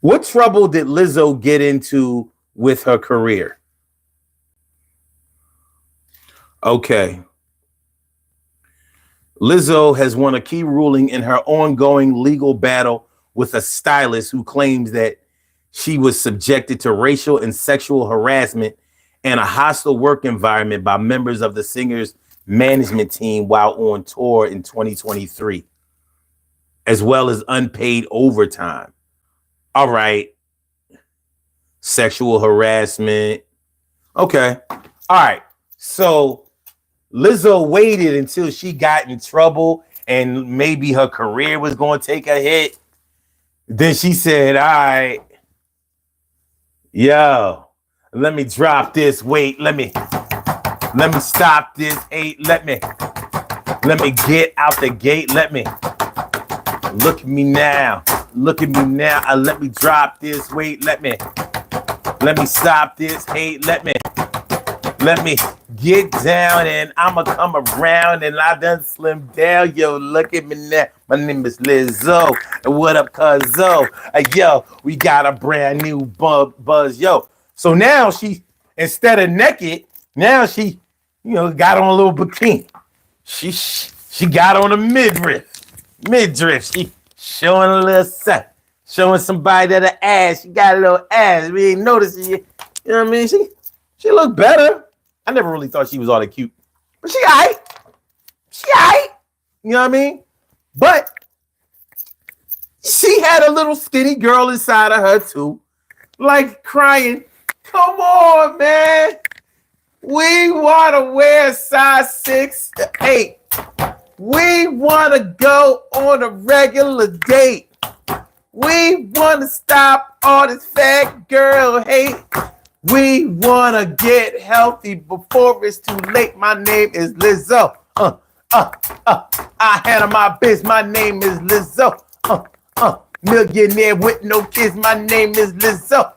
What trouble did Lizzo get into with her career? Okay. Lizzo has won a key ruling in her ongoing legal battle with a stylist who claims that she was subjected to racial and sexual harassment and a hostile work environment by members of the singer's management team while on tour in 2023, as well as unpaid overtime. All right. Sexual harassment. Okay. All right. So Lizzo waited until she got in trouble and maybe her career was going to take a hit. Then she said, all right, yo, let me drop this weight. Let me stop this hate. Let me get out the gate. Look at me now. Let me drop this weight. Let me stop this hate. Let me get down and I'ma come around and I done slim down. Yo, look at me now. My name is Lizzo. And what up, cuzzo? Yo, we got a brand new buzz. Yo. So now she, instead of naked, now she, got on a little bikini. She got on a midriff. She showing a little set. Showing somebody that her ass. She got a little ass. We ain't noticing you. You know what I mean? She looked better. I never really thought she was all that cute. But she all right. You know what I mean? But she had a little skinny girl inside of her too. Like crying, come on, man. We want to wear size 6 to 8. We want to go on a regular date. We want to stop all this fat girl hate. We want to get healthy before it's too late. My name is Lizzo. I handle my biz. My name is Lizzo. Millionaire with no kids. My name is Lizzo.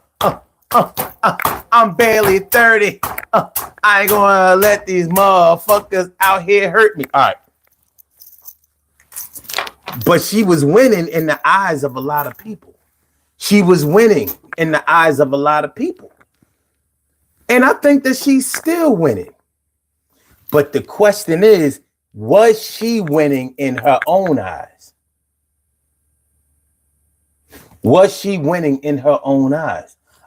I'm barely 30. I ain't gonna let these motherfuckers out here hurt me. All right. But she was winning in the eyes of a lot of people. And I think that she's still winning. But the question is, was she winning in her own eyes?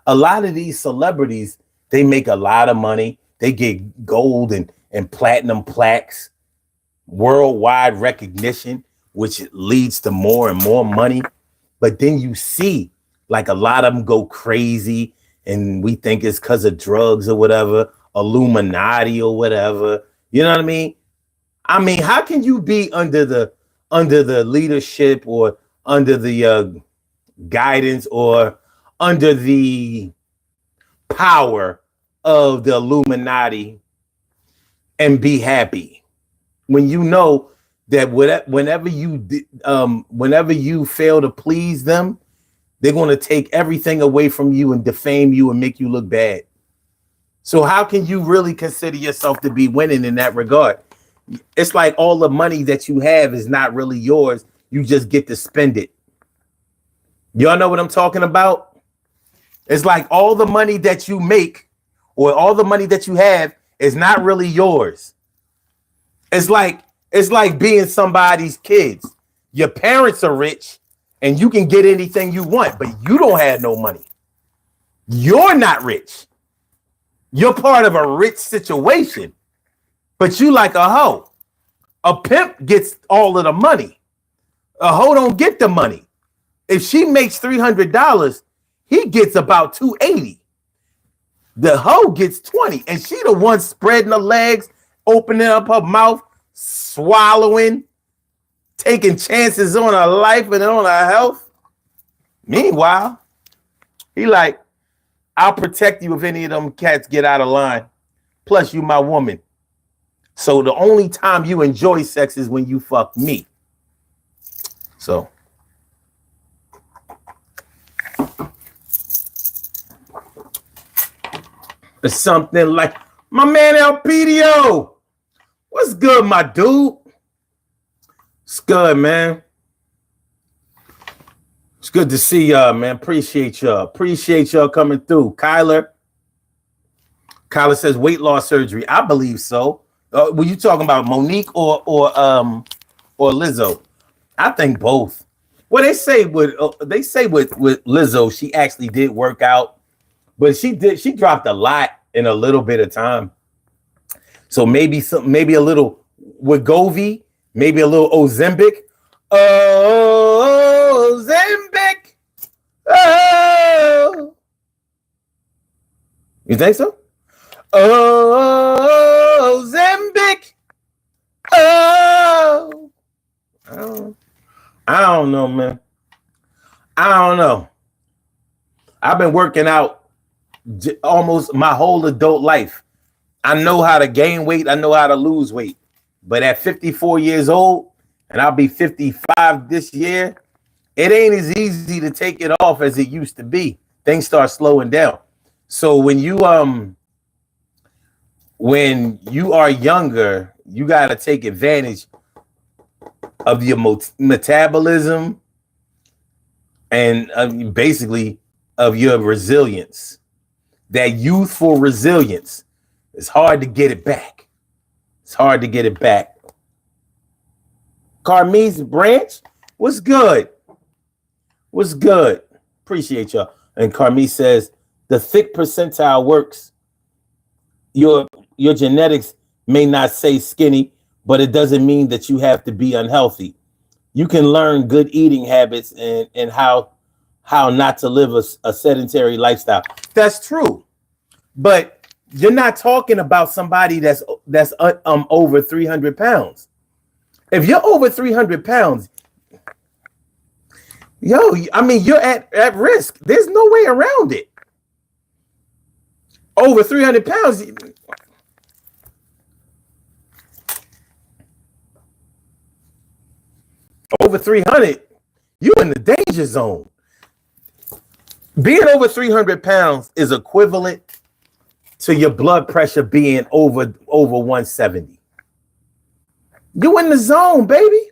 A lot of these celebrities, they make a lot of money. They get gold and platinum plaques, worldwide recognition, which leads to more and more money. But then you see, like, a lot of them go crazy, and we think it's because of drugs or whatever, Illuminati or whatever. You know what I mean? I mean, how can you be under the leadership or under the guidance or under the power of the Illuminati and be happy when you know that whenever you fail to please them, they're going to take everything away from you and defame you and make you look bad? So how can you really consider yourself to be winning in that regard? It's like all the money that you have is not really yours. You just get to spend it. Y'all know what I'm talking about? It's like all the money that you make or all the money that you have is not really yours. It's like being somebody's kids. Your parents are rich and you can get anything you want, but you don't have no money. You're not rich. You're part of a rich situation, but you like a hoe. A pimp gets all of the money. A hoe don't get the money. If she makes $300, he gets about $280. The hoe gets 20, and she the one spreading her legs, opening up her mouth, swallowing, taking chances on her life and on her health. Meanwhile, he like, I'll protect you if any of them cats get out of line. Plus, you my woman. So the only time you enjoy sex is when you fuck me. So. It's something like, my man Elpidio. What's good, my dude? It's good, man. It's good to see y'all, man. Appreciate y'all. Appreciate y'all coming through. Kyler says weight loss surgery. I believe so. Were you talking about Monique or Lizzo? I think both. Well, they say with Lizzo, she actually did work out, but she dropped a lot in a little bit of time. So maybe a little Wegovy, maybe a little Ozempic. Oh, Ozempic. Oh. You think so? Oh, Ozempic. Oh. I don't know, man. I don't know. I've been working out almost my whole adult life. I know how to gain weight. I know how to lose weight. But at 54 years old, and I'll be 55 this year, it ain't as easy to take it off as it used to be. Things start slowing down. So when you are younger, you got to take advantage of your metabolism and basically of your resilience. That youthful resilience. It's hard to get it back. It's hard to get it back. Carmise Branch, what's good? What's good? Appreciate y'all. And Carmise says, the thick percentile works. Your genetics may not say skinny, but it doesn't mean that you have to be unhealthy. You can learn good eating habits and how not to live a sedentary lifestyle. That's true. But you're not talking about somebody that's over 300 pounds. If you're over 300 pounds, you're at risk. There's no way around it. Over 300 pounds. Over 300, you're in the danger zone. Being over 300 pounds is equivalent to your blood pressure being over 170. You in the zone, baby.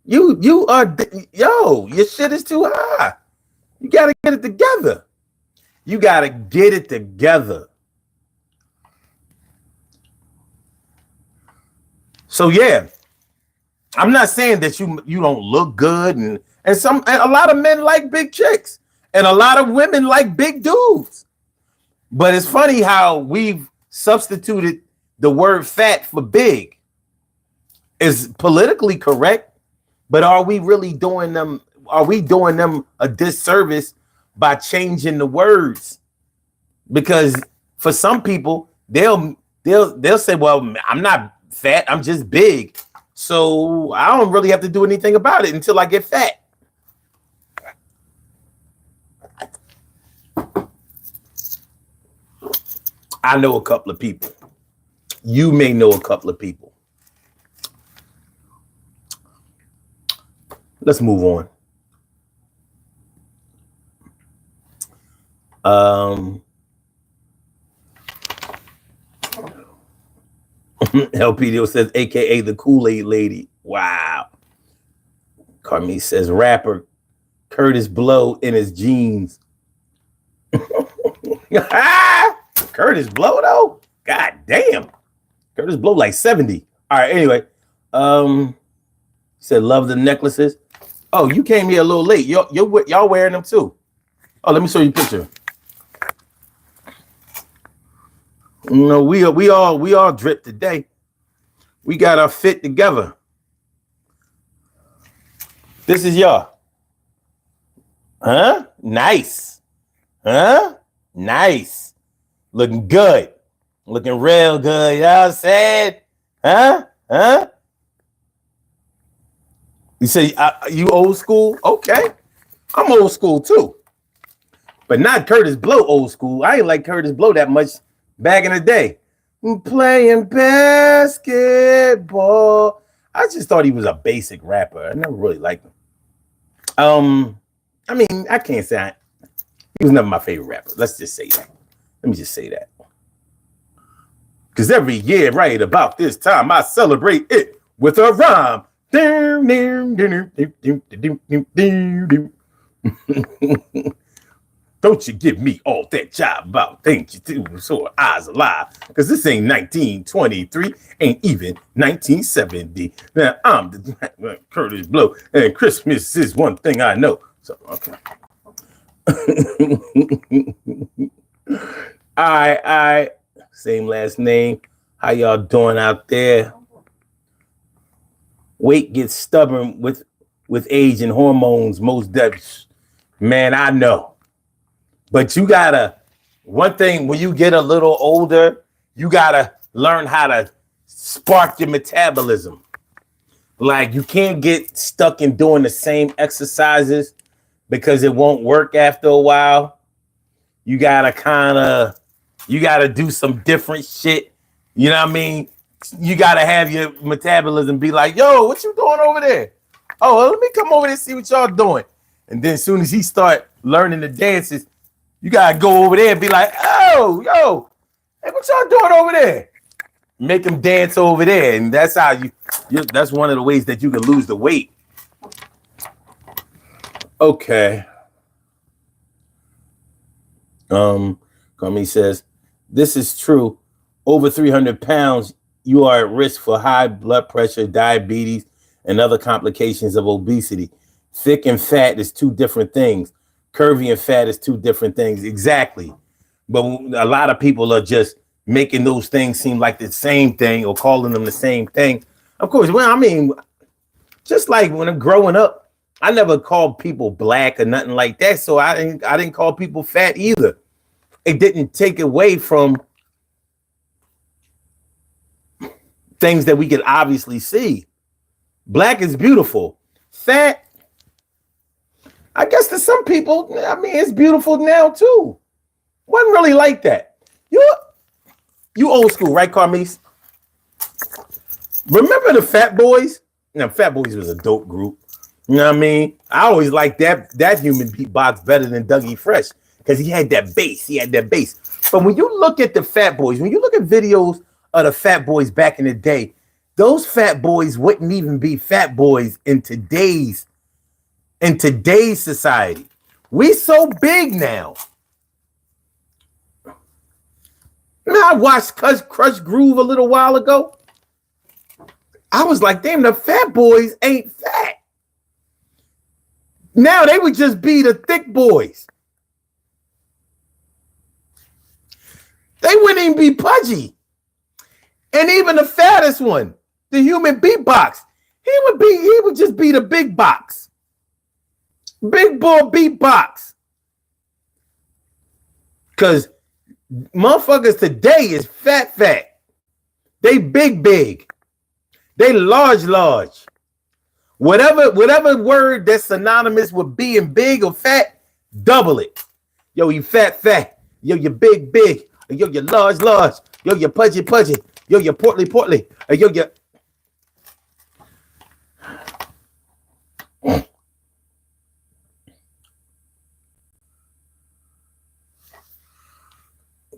You are, your shit is too high. You got to get it together. You got to get it together. So yeah, I'm not saying that you don't look good, and a lot of men like big chicks, and a lot of women like big dudes. But it's funny how we've substituted the word fat for big. Is politically correct, but are we really doing them? Are we doing them a disservice by changing the words? Because for some people, they'll say, "Well, I'm not fat. I'm just big, so I don't really have to do anything about it until I get fat." I know a couple of people. You may know a couple of people. Let's move on. LPDO says, AKA the Kool-Aid lady. Wow. Carmi says, rapper Curtis Blow in his jeans. Curtis Blow though? God damn. Curtis Blow like 70. All right, anyway. Said love the necklaces. Oh, you came here a little late. Y'all wearing them too. Oh, let me show you a picture. You know, we all drip today. We got our fit together. This is y'all. Huh? Nice. Huh? Nice. Looking good. Looking real good. You know what I'm saying? Huh? Huh? You say you old school? Okay. I'm old school too. But not Curtis Blow old school. I ain't like Curtis Blow that much back in the day. I'm playing basketball. I just thought he was a basic rapper. I never really liked him. I mean, I can't say he was never my favorite rapper. Let's just say that. Let me just say that. Because every year, right about this time, I celebrate it with a rhyme. Don't you give me all that job about things you do so eyes alive. Because this ain't 1923, ain't even 1970. Now, I'm the Curtis Blow, and Christmas is one thing I know. So, okay. All right. Same last name. How y'all doing out there? Weight gets stubborn with age and hormones, most deaths. Man, I know. But you gotta, one thing, when you get a little older, you gotta learn how to spark your metabolism. Like, you can't get stuck in doing the same exercises because it won't work after a while. You gotta do some different shit. You know what I mean? You gotta have your metabolism be like, yo, what you doing over there? Oh, well, let me come over there and see what y'all doing. And then as soon as he start learning the dances, you gotta go over there and be like, oh, yo, hey, what y'all doing over there? Make them dance over there. And that's how that's one of the ways that you can lose the weight. Okay. Carmi says, this is true. Over 300 pounds, you are at risk for high blood pressure, diabetes, and other complications of obesity. Thick and fat is two different things. Curvy and fat is two different things. Exactly. But a lot of people are just making those things seem like the same thing or calling them the same thing. Of course, well, I mean, just like when I'm growing up, I never called people black or nothing like that. So I didn't call people fat either. It didn't take away from things that we could obviously see. Black is beautiful. Fat, I guess to some people, I mean, it's beautiful now too. Wasn't really like that. You old school, right, Carmise? Remember the Fat Boys? Now, Fat Boys was a dope group. You know what I mean? I always liked that human beatbox better than Dougie Fresh because he had that bass. But when you look at the Fat Boys, when you look at videos of the Fat Boys back in the day, those Fat Boys wouldn't even be Fat Boys in today's society. We so big now. Man, I watched Crush Groove a little while ago. I was like, damn, the Fat Boys ain't fat. Now they would just be the thick boys. They wouldn't even be pudgy. And even the fattest one, the human beatbox, he would just be the big box. Big boy beatbox. Because motherfuckers today is fat. They big. They large. Whatever word that's synonymous with being big or fat, double it. Yo, you fat. Yo, you big. Yo, you large. Yo, you pudgy. Yo, you portly. Yo, you...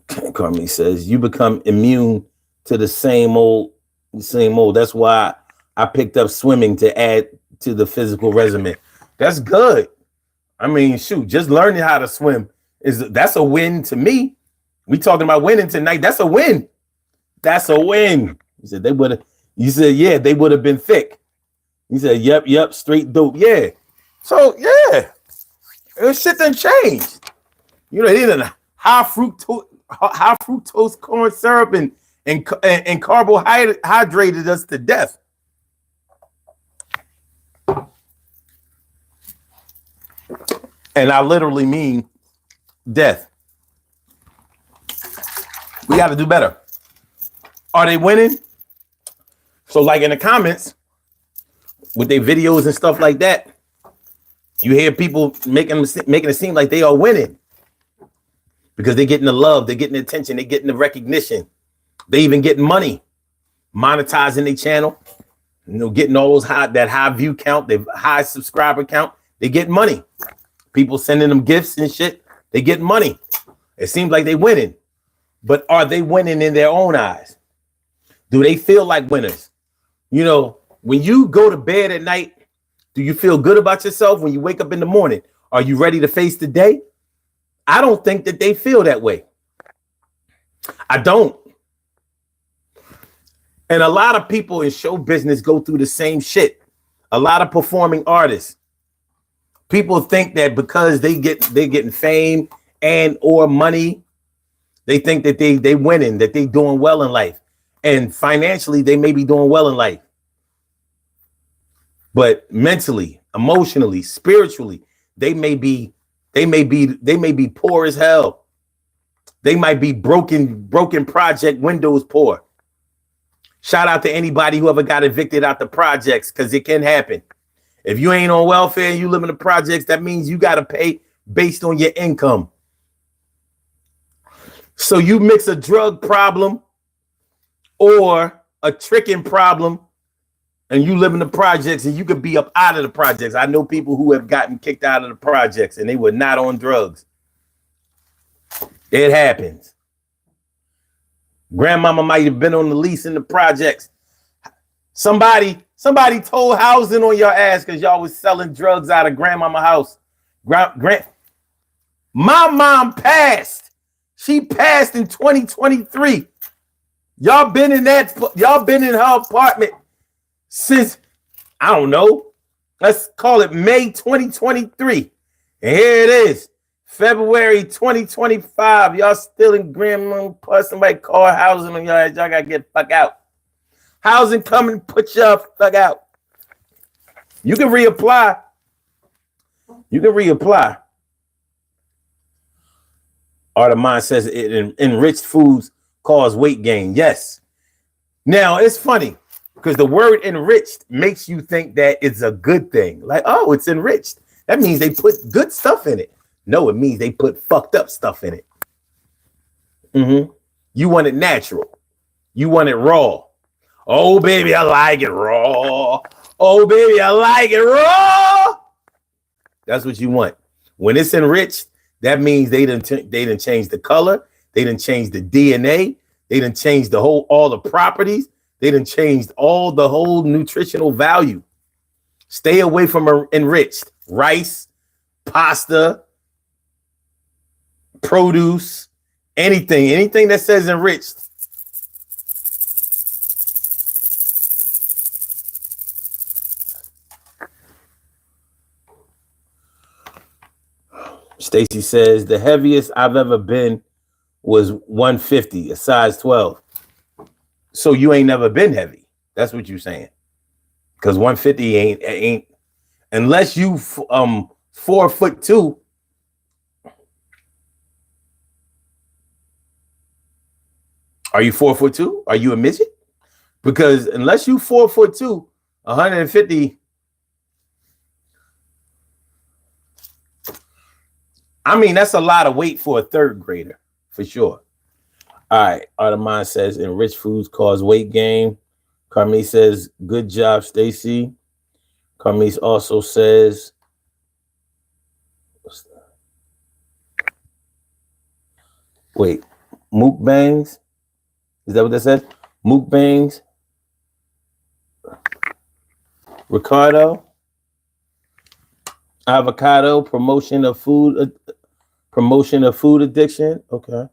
Carmi says, you become immune to the same old. That's why I picked up swimming to add to the physical resume. That's good. I mean, shoot, just learning how to swim that's a win to me. We talking about winning tonight. That's a win. That's a win. He said they would have. You said, yeah, they would have been thick. He said, yep, straight dope. Yeah. So yeah, shit done changed. You know, they did high fructose corn syrup and carbohydrated us to death. And I literally mean death. We got to do better. Are they winning? So like in the comments with their videos and stuff like that, you hear people making it seem like they are winning because they're getting the love, they're getting the attention, they're getting the recognition. They even getting money, monetizing their channel, you know, getting all those high view count, the high subscriber count. They get money. People sending them gifts and shit. They get money. It seems like they winning, but are they winning in their own eyes? Do they feel like winners? You know, when you go to bed at night, do you feel good about yourself when you wake up in the morning? Are you ready to face the day? I don't think that they feel that way. I don't. And a lot of people in show business go through the same shit. A lot of performing artists. People think that because they're getting fame and or money, they think that they winning, that they doing well in life. And financially, they may be doing well in life. But mentally, emotionally, spiritually, they may be poor as hell. They might be broken project windows poor. Shout out to anybody who ever got evicted out the projects, because it can happen. If you ain't on welfare and you live in the projects, that means you got to pay based on your income. So you mix a drug problem or a tricking problem, and you live in the projects, and you could be up out of the projects. I know people who have gotten kicked out of the projects and they were not on drugs. It happens. Grandmama might have been on the lease in the projects. Somebody told housing on your ass because y'all was selling drugs out of grandmama house. My mom passed. She passed in 2023. Y'all been in her apartment since, I don't know, let's call it May 2023. And here it is, February 2025. Y'all still in grandma, plus somebody call housing on your ass. Y'all gotta get the fuck out. Housing coming, put your fuck out. You can reapply. Art of Mind says enriched foods cause weight gain. Yes. Now it's funny because the word enriched makes you think that it's a good thing. Like, oh, it's enriched. That means they put good stuff in it. No, it means they put fucked up stuff in it. You want it natural. You want it raw. Oh, baby, I like it raw. Oh, baby, I like it raw. That's what you want. When it's enriched, that means they done change the color. They done change the DNA. They done change all the properties. They done changed the whole nutritional value. Stay away from enriched rice, pasta, produce, anything that says enriched. Stacy says the heaviest I've ever been was 150, a size 12. So you ain't never been heavy. That's what you're saying. Because 150 ain't unless you 4'2". Are you 4'2"? Are you a midget? Because unless you 4'2", 150. I mean, that's a lot of weight for a third grader, for sure. All right. Artemon says enriched foods cause weight gain. Carmise says, good job, Stacy. Carmise also says, wait, mukbangs? Is that what that said? Mukbangs? Ricardo? Avocado, promotion of food addiction. Okay.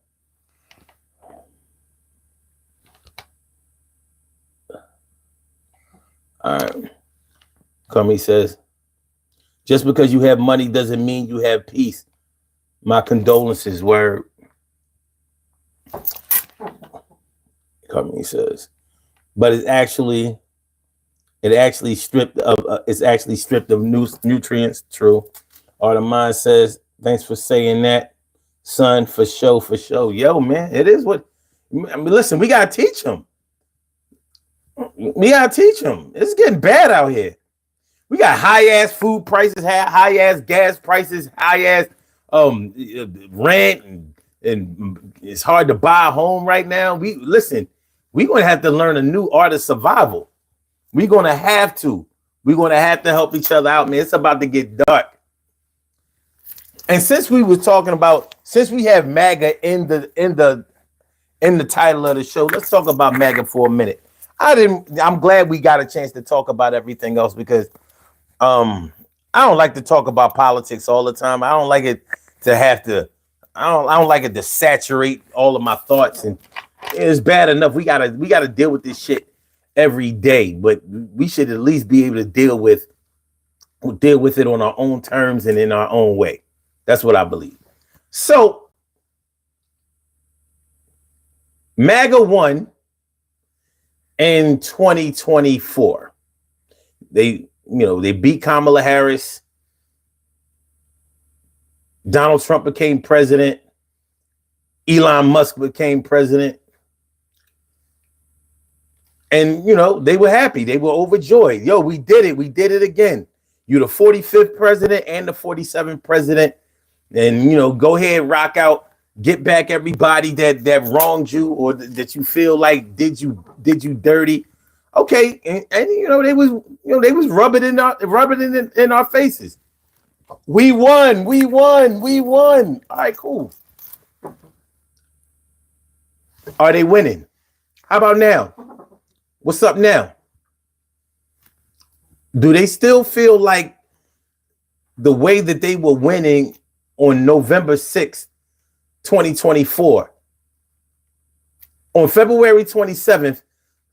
All right. Carmi says, just because you have money doesn't mean you have peace. My condolences. Word. Carmi says, but it's actually stripped of nutrients. True. Artemine says, thanks for saying that, son. For sure, for sure. Yo, man, it is what. I mean, listen, we gotta teach them. We gotta teach them. It's getting bad out here. We got high ass food prices, high ass gas prices, high ass rent, and it's hard to buy a home right now. We're gonna have to learn a new art of survival. We're gonna have to help each other out, man. It's about to get dark. And since we have MAGA in the title of the show, let's talk about MAGA for a minute. I'm glad we got a chance to talk about everything else because I don't like to talk about politics all the time. I don't like it to have to. I don't like it to saturate all of my thoughts, and it's bad enough. We gotta deal with this shit every day, but we should at least be able to deal with it on our own terms and in our own way. That's what I believe. So MAGA won in 2024. They beat Kamala Harris. Donald Trump became president. Elon Musk became president. And, they were happy. They were overjoyed. Yo, we did it. We did it again. You're the 45th president and the 47th president. And, go ahead, rock out. Get back everybody that wronged you or that you feel like did you dirty. Okay, and they was rubbing it in our faces. We won. All right, cool. Are they winning? How about now? What's up now? Do they still feel like the way that they were winning on November 6th, 2024, on February 27th,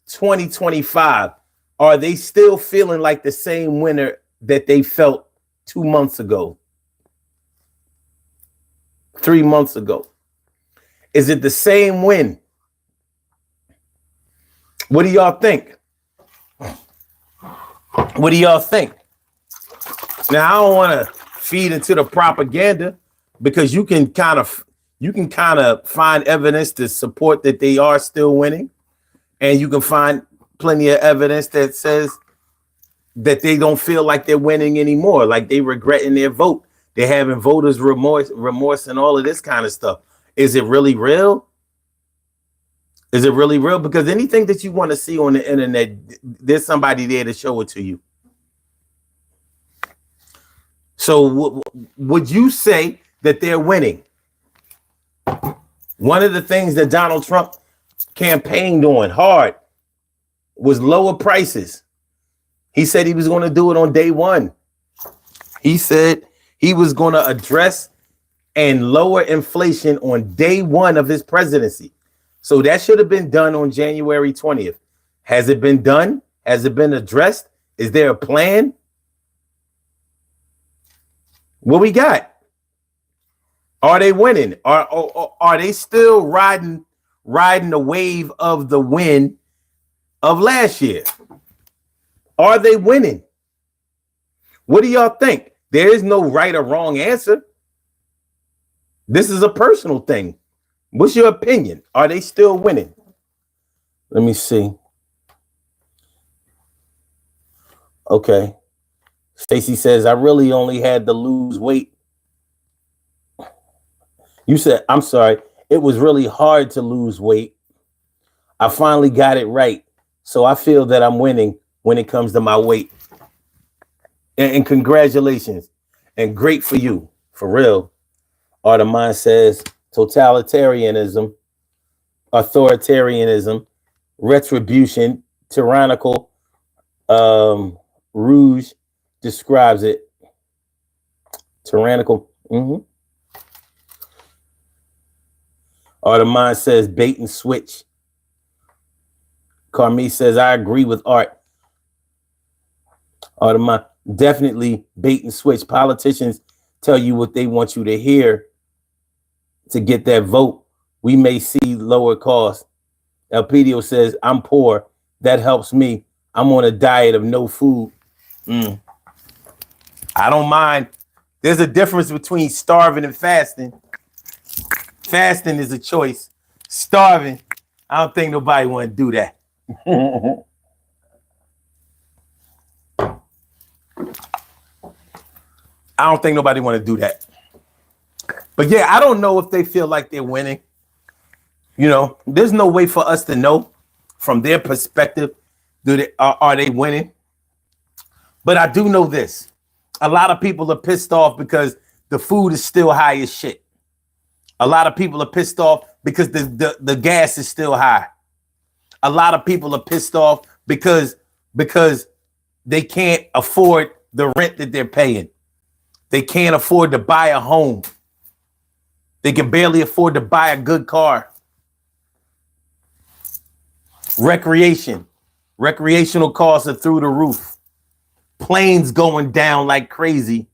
2025, are they still feeling like the same winner that they felt 2 months ago, 3 months ago? Is it the same win? What do y'all think? What do y'all think? Now, I don't want to feed into the propaganda because you can kind of find evidence to support that they are still winning. And you can find plenty of evidence that says that they don't feel like they're winning anymore, like they regretting their vote. They're having voters remorse and all of this kind of stuff. Is it really real? Is it really real? Because anything that you want to see on the internet, there's somebody there to show it to you. So would you say that they're winning? One of the things that Donald Trump campaigned on hard was lower prices. He said he was going to do it on day one. He said he was going to address and lower inflation on day one of his presidency. So that should have been done on January 20th. Has it been done? Has it been addressed? Is there a plan? What we got? Are they winning? Are they still riding the wave of the win of last year? Are they winning? What do y'all think? There is no right or wrong answer. This is a personal thing. What's your opinion? Are they still winning? Let me see. Okay. Stacy says, I really only had to lose weight. You said, I'm sorry. It was really hard to lose weight. I finally got it right. So I feel that I'm winning when it comes to my weight. And congratulations. And great for you. For real. Artemine says, totalitarianism, authoritarianism, retribution, tyrannical, Rouge describes it. Tyrannical. Artemine says bait and switch. Carmi says, I agree with Art. Definitely bait and switch. Politicians tell you what they want you to hear to get that vote. We may see lower costs. Elpidio says, I'm poor. That helps me. I'm on a diet of no food. I don't mind. There's a difference between starving and fasting. Fasting is a choice. Starving, I don't think nobody want to do that. I don't think nobody want to do that. But yeah, I don't know if they feel like they're winning. You know, there's no way for us to know from their perspective, are they winning? But I do know this. A lot of people are pissed off because the food is still high as shit. A lot of people are pissed off because the gas is still high. A lot of people are pissed off because they can't afford the rent that they're paying. They can't afford to buy a home. They can barely afford to buy a good car. Recreational costs are through the roof. Planes going down like crazy.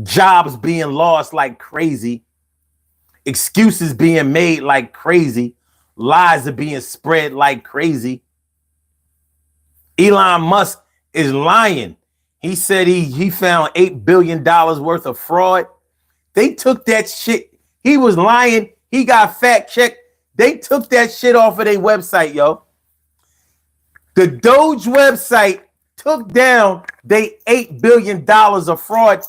Jobs being lost like crazy. Excuses being made like crazy. Lies are being spread like crazy. Elon Musk is lying. He said he found $8 billion worth of fraud. They took that shit. He was lying. He got fact checked. They took that shit off of their website, yo. The Doge website took down they $8 billion of fraud,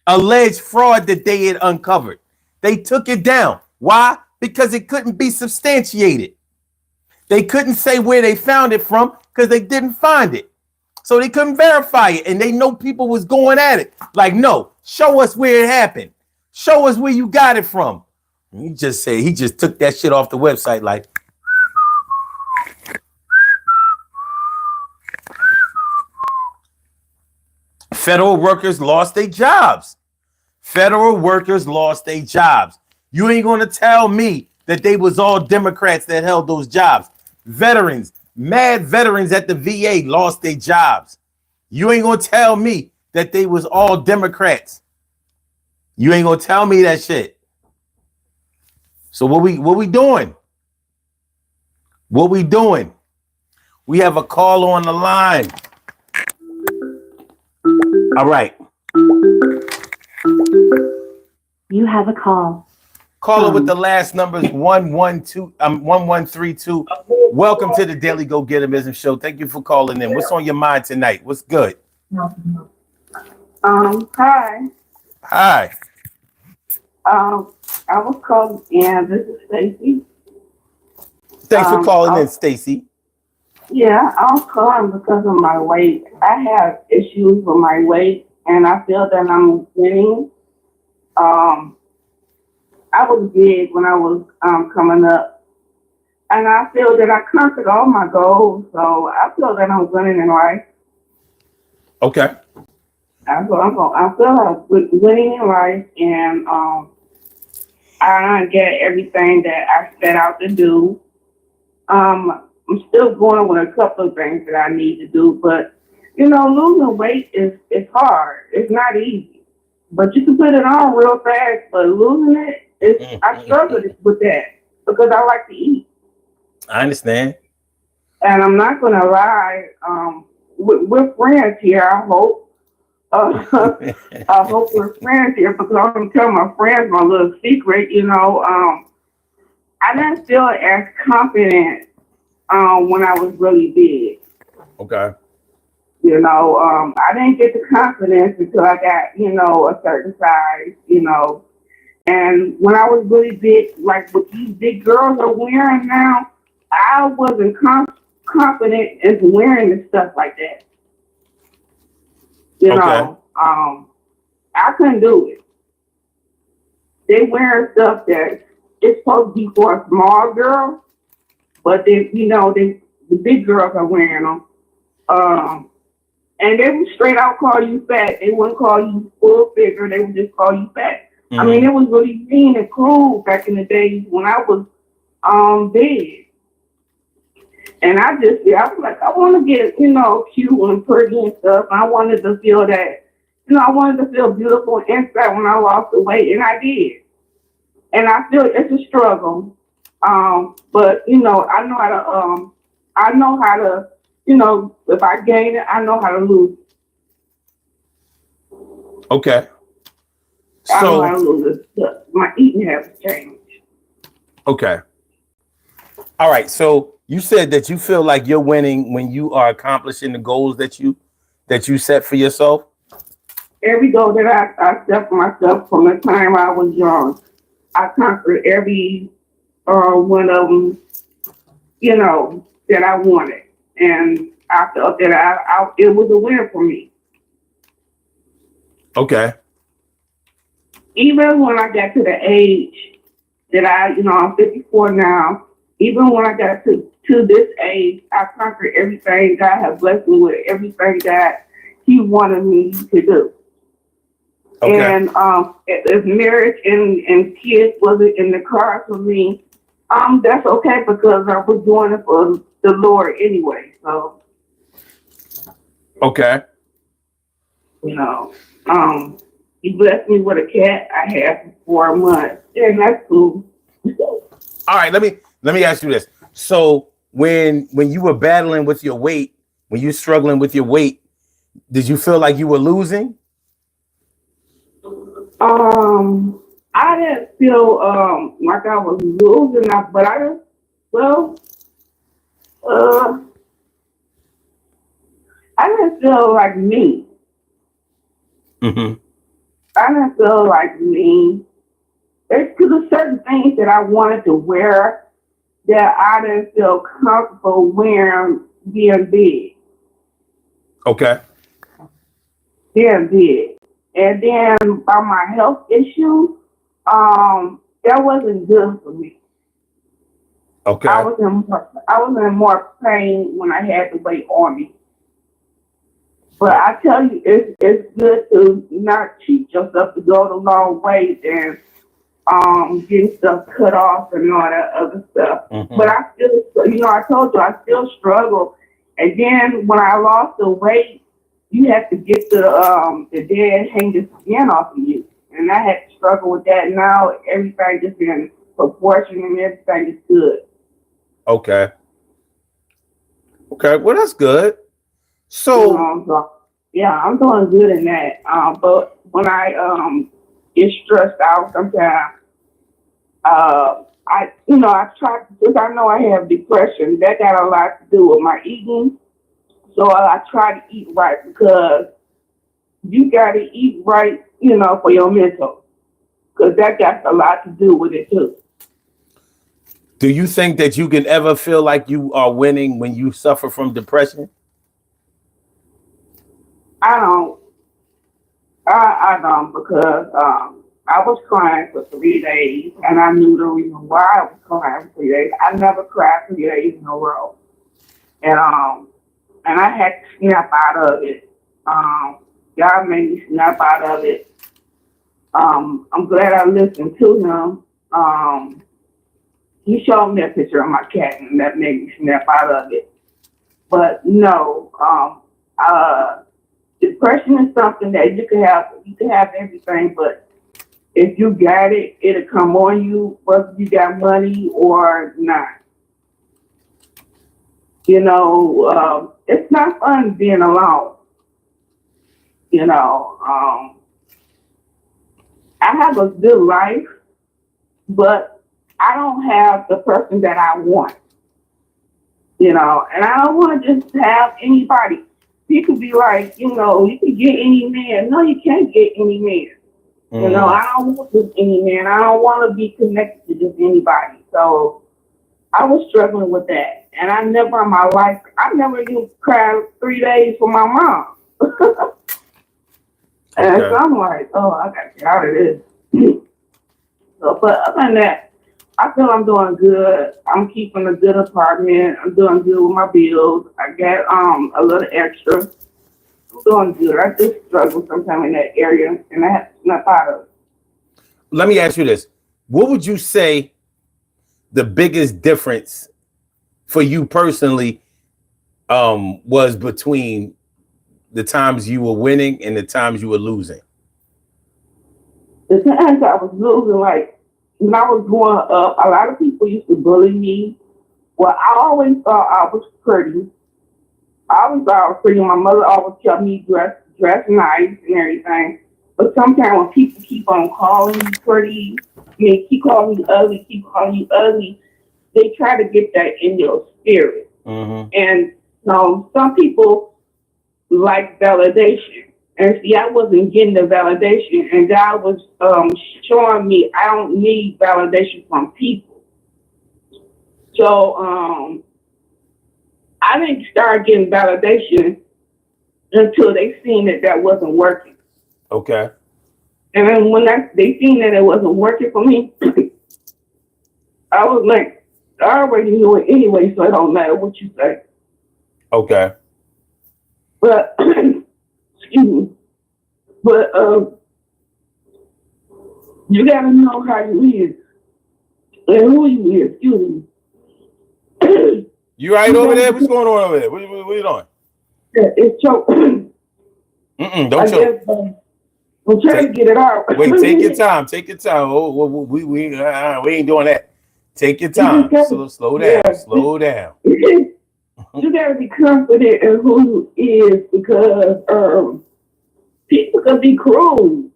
alleged fraud that they had uncovered. They took it down. Why? Because it couldn't be substantiated. They couldn't say where they found it from because they didn't find it. So they couldn't verify it. And they know people was going at it. Like, no, show us where it happened. Show us where you got it from. And he just took that shit off the website like. Federal workers lost their jobs. Federal workers lost their jobs. You ain't going to tell me that they was all Democrats that held those jobs. Veterans, mad veterans at the VA lost their jobs. You ain't going to tell me that they was all Democrats. You ain't going to tell me that shit. So what we doing? What we doing? We have a call on the line. All right. You have a call. Caller with the last numbers 1132. Welcome to the Daily Go Getimism Show. Thank you for calling in. What's on your mind tonight? What's good? Hi. Hi. I was calling in. This is Stacy. Thanks for calling in, Stacy. Yeah, I was calling because of my weight. I have issues with my weight, and I feel that I'm winning. I was big when I was coming up, and I feel that I conquered all my goals. So I feel that I'm winning in life. Okay. I feel like winning in life, and I get everything that I set out to do. I'm still going with a couple of things that I need to do, but losing weight is hard. It's not easy, but you can put it on real fast. But losing it, I struggle with that because I like to eat. I understand. And I'm not gonna lie. We're friends here. I hope. I hope we're friends here because I'm gonna tell my friends my little secret. I didn't feel as confident when I was really big. Okay. I didn't get the confidence until I got, a certain size, And when I was really big, like what these big girls are wearing now, I wasn't confident in wearing the stuff like that. I couldn't do it. They wearing stuff that it's supposed to be for a small girl, but the big girls are wearing them. And they would straight out call you fat. They wouldn't call you full figure. They would just call you fat. Mm-hmm. I mean, it was really mean and cruel back in the days when I was big. And I was like, I want to get, cute and pretty and stuff. I wanted to feel that, I wanted to feel beautiful inside when I lost the weight, and I did. And I feel it's a struggle. But I know how to, if I gain it, I know how to lose. Okay. I know how So, to lose it. My eating habits change. okay. All right. So you said that you feel like you're winning when you are accomplishing the goals that you set for yourself. Every goal that I set for myself from the time I was young, I conquered every one of them, that I wanted. And I felt that it was a win for me. Okay. Even when I got to the age that I'm 54 now, even when I got to this age, I conquered everything God has blessed me with, everything that He wanted me to do. Okay. And if marriage and kids wasn't in the cards for me, that's okay because I was doing it for the Lord anyway. So, Okay. He blessed me with a cat I had for 4 months, and that's cool. All right. Let me ask you this. So when you were battling with your weight, when you were struggling with your weight, did you feel like you were losing? I didn't feel like I was losing, but I didn't feel like me. Mm-hmm. I didn't feel like me. It's because of certain things that I wanted to wear that I didn't feel comfortable wearing being big. Okay. Being big. And then by my health issue, that wasn't good for me. Okay. I was in more pain when I had the weight on me. But I tell you, it's good to not cheat yourself to go the long way and getting stuff cut off and all that other stuff. Mm-hmm. But I still, I told you, I still struggle. And then when I lost the weight, you have to get the dead hanging skin off of you. And I had to struggle with that. Now everything just in proportion and everything is good. Okay. Okay. Well, that's good. So, I'm doing good in that. But when I get stressed out sometimes, I try, because I know I have depression. That got a lot to do with my eating. So I try to eat right because you got to eat right, for your mental. Because that got a lot to do with it too. do you think that you can ever feel like you are winning when you suffer from depression? I don't. I don't because I was crying for 3 days, and I knew the reason why I was crying for 3 days. I never cried 3 days in a row, and I had to snap out of it. God made me snap out of it. I'm glad I listened to him. He showed me a picture of my cat, and that made me snap out of it. But no, depression is something that you can have. You can have everything, but if you got it, it'll come on you, whether you got money or not. It's not fun being alone. I have a good life, but I don't have the person that I want. And I don't want to just have anybody. People be like, you can get any man. No, you can't get any man. I don't want just any man. I don't want to be connected to just anybody. So I was struggling with that. And I never in my life, I never even cried 3 days for my mom. And so I'm like, oh, I got to get out of this. So, but other than that, I feel I'm doing good. I'm keeping a good apartment. I'm doing good with my bills. I got a little extra. I'm doing good. I just struggle sometimes in that area, and I have to snap out of it. Let me ask you this. What would you say the biggest difference for you personally was between the times you were winning and the times you were losing? The times I was losing, like when I was growing up, a lot of people used to bully me. Well, I always thought I was pretty. I always thought I was pretty. My mother always kept me dressed nice and everything. But sometimes when people keep on calling you pretty, keep calling you ugly, they try to get that in your spirit. Mm-hmm. And some people like validation. And see, I wasn't getting the validation, and God was showing me I don't need validation from people. So I didn't start getting validation until they seen that wasn't working. Okay. And then when they seen that it wasn't working for me, I was like, I already knew it anyway, so it don't matter what you say. Okay. But excuse me. But you gotta know how you is and who you is. Excuse me. You right over there? What's going on over there? What you doing? It's choke. Don't choke. I'm trying to get it out. Wait, take your time. Take your time. Oh, we ain't doing that. Take your time. Slow down. Yeah. Slow down. You gotta be confident in who you is, because people can be cruel.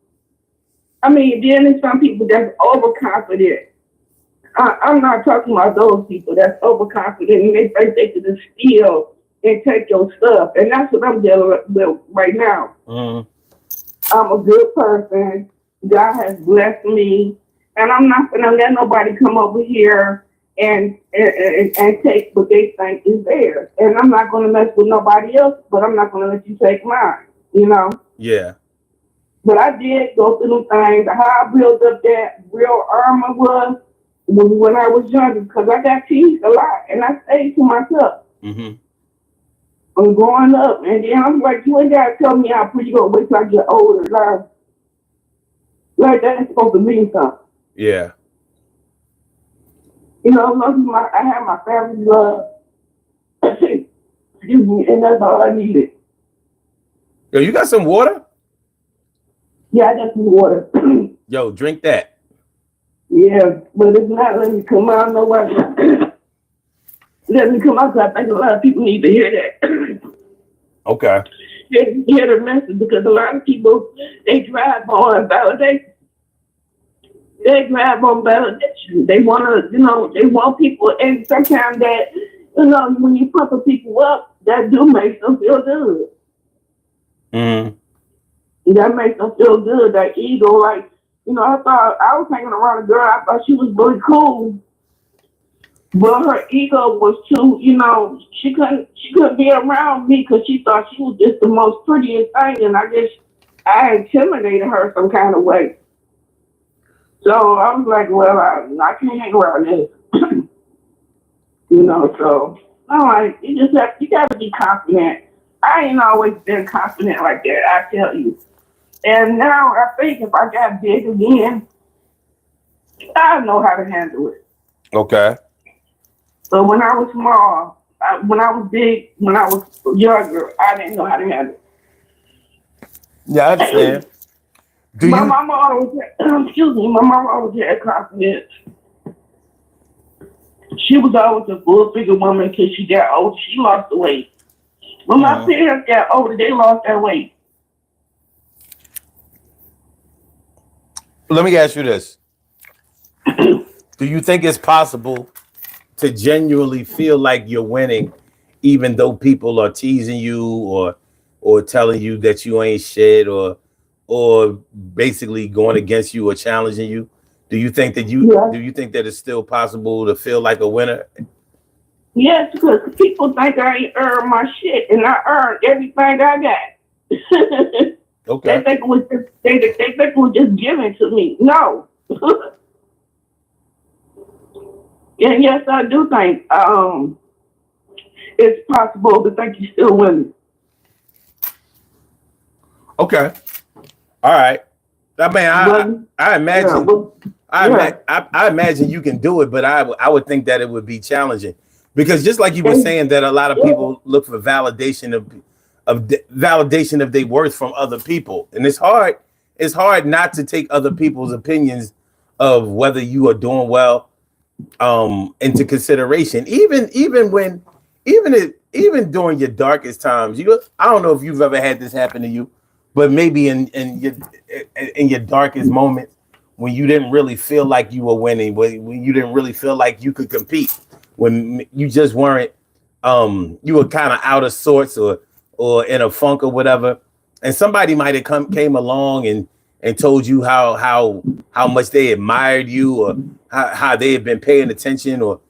I mean, then there's some people that's overconfident. I'm not talking about those people that's overconfident and they think they can just steal and take your stuff. And that's what I'm dealing with right now. Mm-hmm. I'm a good person. God has blessed me. And I'm not going to let nobody come over here and take what they think is theirs. And I'm not going to mess with nobody else, but I'm not going to let you take mine, you know? Yeah. But I did go through them things. How I built up that real armor was when I was younger, because I got teased a lot, and I stayed to myself. Mm-hmm. I'm growing up, and then I'm like, you ain't got to tell me how pretty you going to wait till I get older. Like that's supposed to mean something. Yeah. You know, I have my family love. Excuse me, and that's all I needed. Yo, you got some water? Yeah, I got some water. Yo, drink that. Yeah, but it's not letting me come out nowhere. Let me come out, because I think a lot of people need to hear that. Okay. Hear the message, because a lot of people, they drive on validation. They drive on validation. They want to, they want people, and sometimes that, when you pump people up, that do make them feel good. Mm-hmm. That makes them feel good. That ego, like, I thought I was hanging around a girl. I thought she was really cool, but her ego was too. She couldn't be around me because she thought she was just the most prettiest thing, and I guess I intimidated her some kind of way. So I was like, well, I can't hang around this, So I'm like, you got to be confident. I ain't always been confident like that, I tell you. And now I think if I got big again, I know how to handle it. Okay. So when I was small, when I was big, when I was younger, I didn't know how to handle it. Yeah, I understand. My mama always had confidence. She was always a full-figure woman because she got old. She lost the weight. When my parents got older, they lost their weight. Let me ask you this. Do you think it's possible to genuinely feel like you're winning, even though people are teasing you or telling you that you ain't shit or basically going against you or challenging you? Do you think that do you think that it's still possible to feel like a winner? Yes, because people think I ain't earned my shit, and I earned everything I got. Okay. They think it was just given to me. No. And yes, I do think it's possible to think you're still winning. Okay. All right. I mean, I imagine I imagine you can do it, but I would think that it would be challenging Because just like you were saying that a lot of people look for validation of validation of their worth from other people, and it's hard not to take other people's opinions of whether you are doing well into consideration, even during your darkest times. I don't know if you've ever had this happen to you, but maybe in your darkest moments, when you didn't really feel like you were winning, when you didn't really feel like you could compete, when you just weren't, you were kind of out of sorts or in a funk or whatever, and somebody might have came along and told you how much they admired you, or how they had been paying attention, or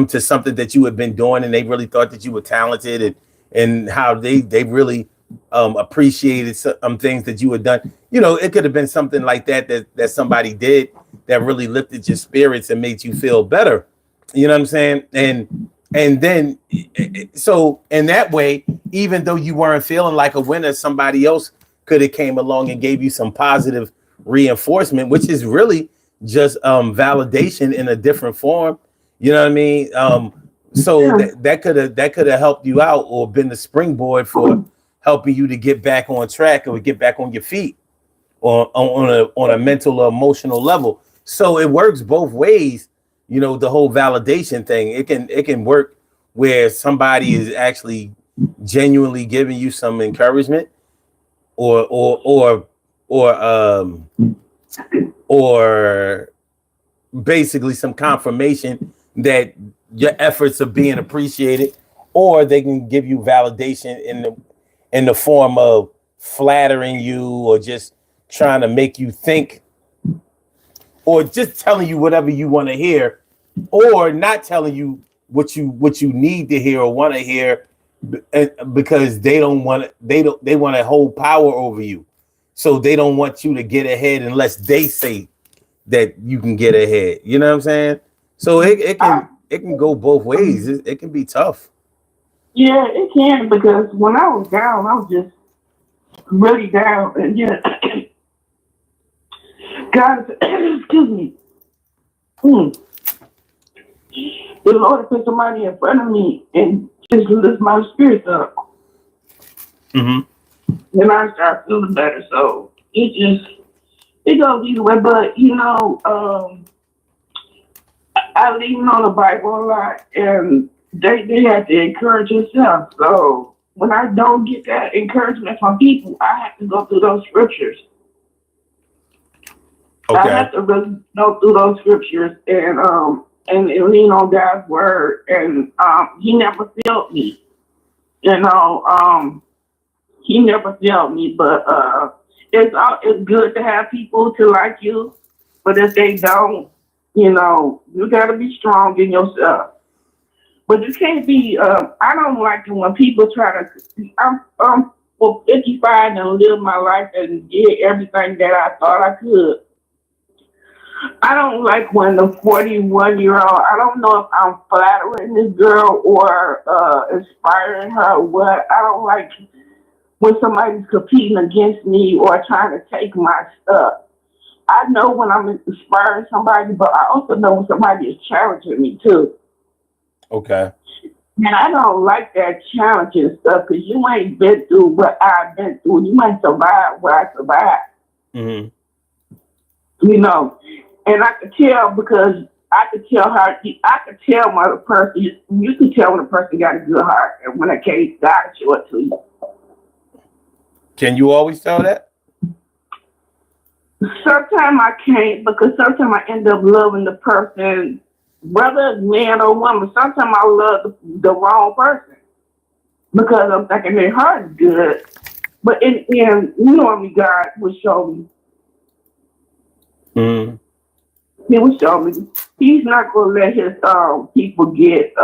to something that you had been doing, and they really thought that you were talented, and how they really appreciated some things that you had done. It could have been something like that somebody did that really lifted your spirits and made you feel better. You know what I'm saying? And then, so in that way, even though you weren't feeling like a winner, somebody else could have came along and gave you some positive reinforcement, which is really just validation in a different form. You know what I mean? So that could have helped you out, or been the springboard for helping you to get back on track, or get back on your feet, or on a mental or emotional level. So it works both ways. The whole validation thing, it can work where somebody is actually genuinely giving you some encouragement, or basically some confirmation that your efforts are being appreciated, or they can give you validation in the form of flattering you, or just trying to make you think, or just telling you whatever you want to hear, or not telling you what you need to hear or want to hear, because they want to hold power over you. So they don't want you to get ahead unless they say that you can get ahead. You know what I'm saying? So it can go both ways. It can be tough. Yeah, it can, because when I was down, I was just really down, and God, excuse me. The Lord put somebody in front of me and just lift my spirits up. Mm-hmm. Then I start feeling better. So it goes either way. But I lean on the Bible a lot, and they have to encourage yourself. So when I don't get that encouragement from people, I have to go through those scriptures. Okay. I have to really go through those scriptures and lean on God's word. And He never failed me. He never failed me. But it's good to have people to like you. But if they don't, you got to be strong in yourself. But you can't be. I don't like it when people try to. I'm 55 and live my life and get everything that I thought I could. I don't like when the 41-year-old, I don't know if I'm flattering this girl or inspiring her or what. I don't like when somebody's competing against me or trying to take my stuff. I know when I'm inspiring somebody, but I also know when somebody is challenging me too. Okay. And I don't like that challenging stuff, because you ain't been through what I've been through. You ain't survived what I survived. Mm-hmm. And I could tell, because I could tell when a person, you can tell when a person got a good heart, and when a case, God show it to you. Can you always tell that? Sometimes I can't, because sometimes I end up loving the person, whether man or woman. Sometimes I love the wrong person, because I'm thinking their heart is good. But normally God will show me. Mm-hmm. He will show me. He's not going to let his people get,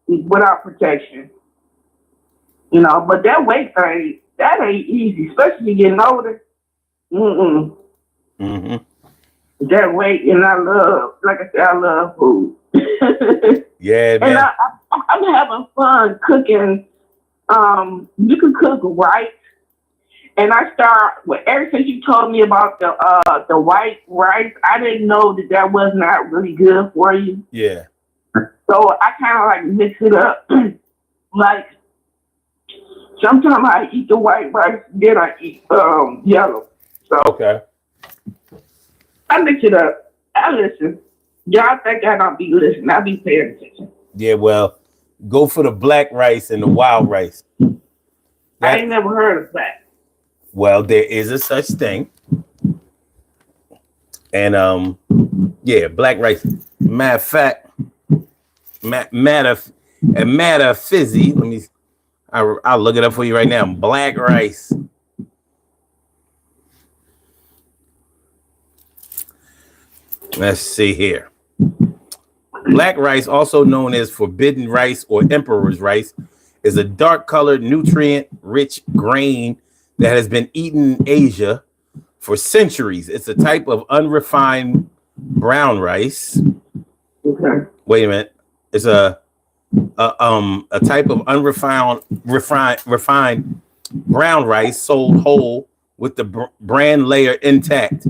without protection. But that weight thing, that ain't easy, especially getting older. Mm-hmm. That weight, and I love food. Yeah, man. And I'm having fun cooking. You can cook right, And I start well, ever since you told me about the white rice, I didn't know that was not really good for you. Yeah. So I kind of like mix it up. Like sometimes I eat the white rice, then I eat yellow. So Okay. I mix it up. I listen. Y'all think I don't be listening? I be paying attention. Yeah, well, go for the black rice and the wild rice. I ain't never heard of that. Well, there is a such thing. And yeah, black rice. Matter of fact, matter fizzy. Let me I'll look it up for you right now. Black rice. Let's see here. Black rice, also known as forbidden rice or emperor's rice, is a dark-colored, nutrient-rich grain that has been eaten in Asia for centuries. It's a type of unrefined brown rice. Okay. Wait a minute. It's a type of refined brown rice sold whole with the bran layer intact.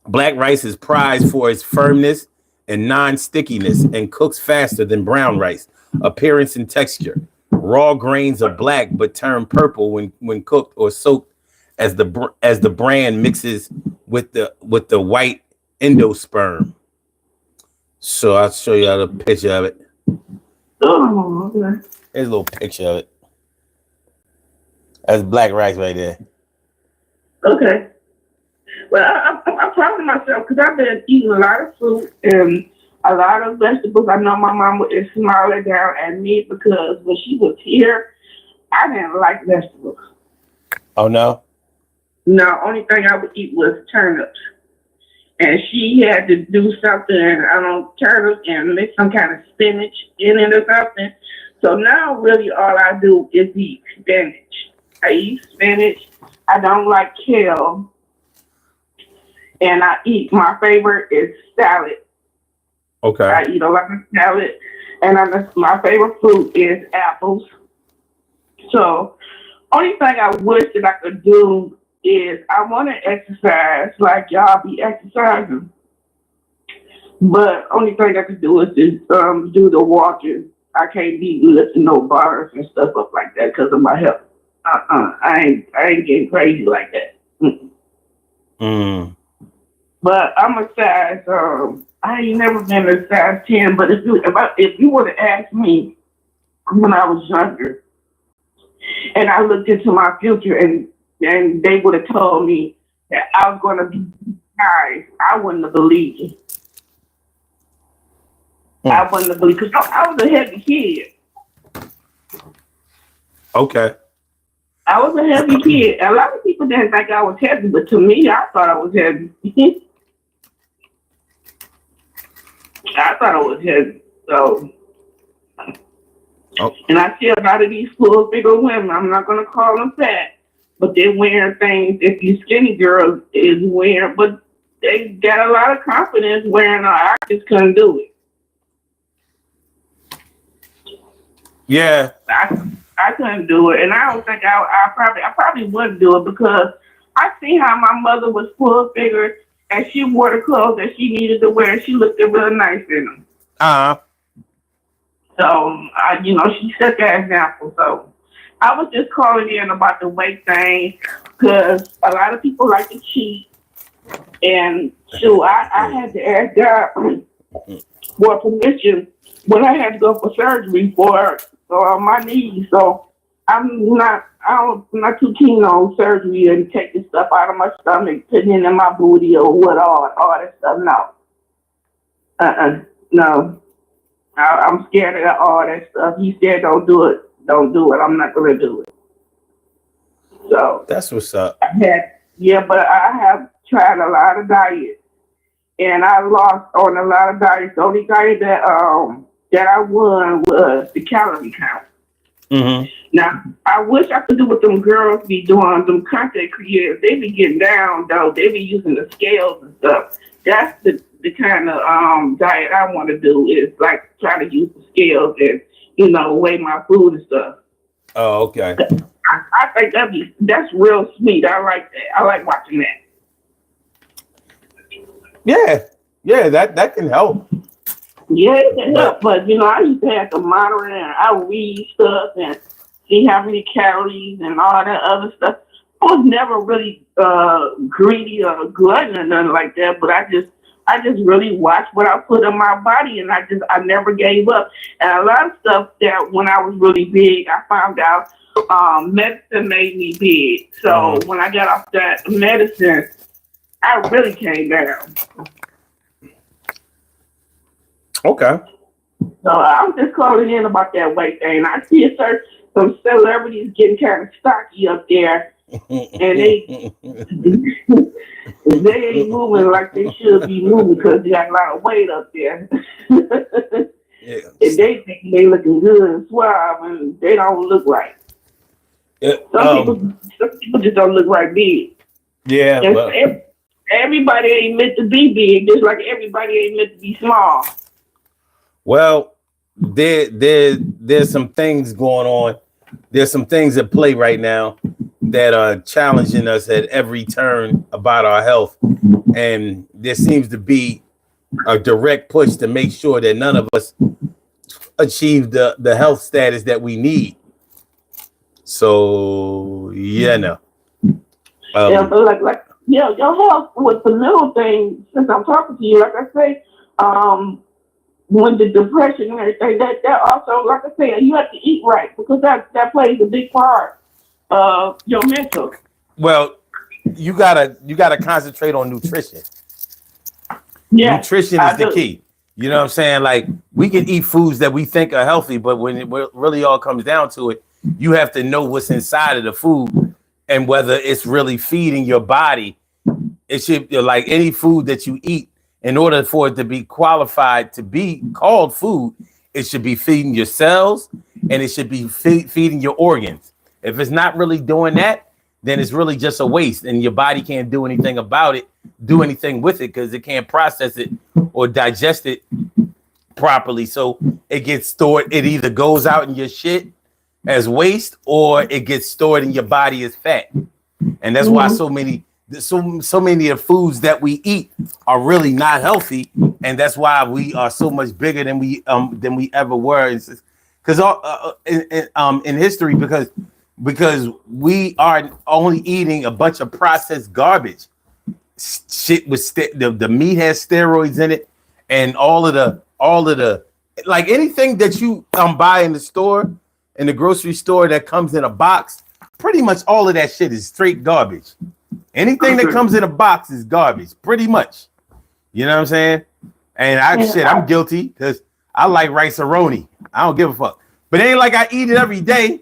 Black rice is prized for its firmness and non-stickiness and cooks faster than brown rice. Appearance and texture. Raw grains are black but turn purple when cooked or soaked as the bran mixes with the white endosperm. So I'll show you the picture of it. Oh, okay. Here's a little picture of it. That's black rice right there. Okay. Well, I'm proud of myself because I've been eating a lot of fruit and a lot of vegetables. I know my mama is smiling down at me because when she was here, I didn't like vegetables. Oh, no? No, only thing I would eat was turnips. And she had to do something on turnips and make some kind of spinach in it or something. So now really all I do is eat spinach. I eat spinach. I don't like kale. And I eat, my favorite is salad. Okay. I eat a lot of salad. And my favorite fruit is apples. So only thing I wish that I could do is I want to exercise like y'all be exercising. But only thing I could do is just do the walking. I can't be lifting no bars and stuff up like that because of my health. I ain't getting crazy like that. Mm. But I'm a size. I ain't never been a size 10. But if you would have asked me when I was younger, and I looked into my future, and they would have told me that I was going to be size, I wouldn't have believed it. I wouldn't have believed because I was a heavy kid. Okay. I was a heavy kid. A lot of people didn't think I was heavy, but to me, I thought I was heavy. I thought I was heavy. So, and I see a lot of these full figure women. I'm not gonna call them fat, but they're wearing things that these skinny girls is wearing. But they got a lot of confidence wearing. I just couldn't do it. Yeah. I couldn't do it, and I don't think I probably wouldn't do it because I see how my mother was full figure and she wore the clothes that she needed to wear. She looked real nice in them. So she set that example. So I was just calling in about the weight thing because a lot of people like to cheat, and so I had to ask God for permission when I had to go for surgery for my knees. So I'm not too keen on surgery and taking stuff out of my stomach, putting it in my booty or what all that stuff. No. No. I'm scared of all that stuff. He said don't do it. Don't do it. I'm not gonna do it. So that's what's up. But I have tried a lot of diets and I lost on a lot of diets. The only diet that I won was the calorie count. Mm-hmm. Now, I wish I could do what them girls be doing, them content creators. They be getting down, though. They be using the scales and stuff. That's the kind of diet I want to do is like try to use the scales and, weigh my food and stuff. Oh, okay. I think that's real sweet. I like that. I like watching that. Yeah, that can help. Yeah, it can help, but I used to have to monitor and I would read stuff and see how many calories and all that other stuff. I was never really greedy or glutton or nothing like that, but I just really watched what I put in my body, and I never gave up. And a lot of stuff that when I was really big, I found out medicine made me big. So when I got off that medicine, I really came down. Okay. So I'm just calling in about that weight thing. I see some celebrities getting kind of stocky up there, and they ain't moving like they should be moving because they got a lot of weight up there. Yeah. And they think they looking good and suave, and they don't look right. Some people just don't look right big. Yeah. Well, everybody ain't meant to be big, just like everybody ain't meant to be small. Well, there's some things going on. There's some things at play right now that are challenging us at every turn about our health. And there seems to be a direct push to make sure that none of us achieve the health status that we need. So, no. But your health was the little thing. Since I'm talking to you, like I say, when the depression and everything, that also, like I say, you have to eat right because that plays a big part of your mental. Well, you gotta concentrate on nutrition. Yeah, nutrition is the key. You know what I'm saying? Like, we can eat foods that we think are healthy, but when it really all comes down to it, you have to know what's inside of the food and whether it's really feeding your body. It should, like any food that you eat, in order for it to be qualified to be called food, it should be feeding your cells and it should be feeding your organs. If it's not really doing that, then it's really just a waste, and your body can't do anything about it, do anything with it, because it can't process it or digest it properly. So it gets stored. It either goes out in your shit as waste, or it gets stored in your body as fat. And that's why so many of the foods that we eat are really not healthy, and that's why we are so much bigger than we ever were. Because in history, because we are only eating a bunch of processed garbage shit with the meat has steroids in it, and all of the like anything that you buy in the store, in the grocery store, that comes in a box, pretty much all of that shit is straight garbage. Anything that comes in a box is garbage, pretty much. You know what I'm saying? And I'm guilty because I like rice-a-roni. I don't give a fuck. But it ain't like I eat it every day.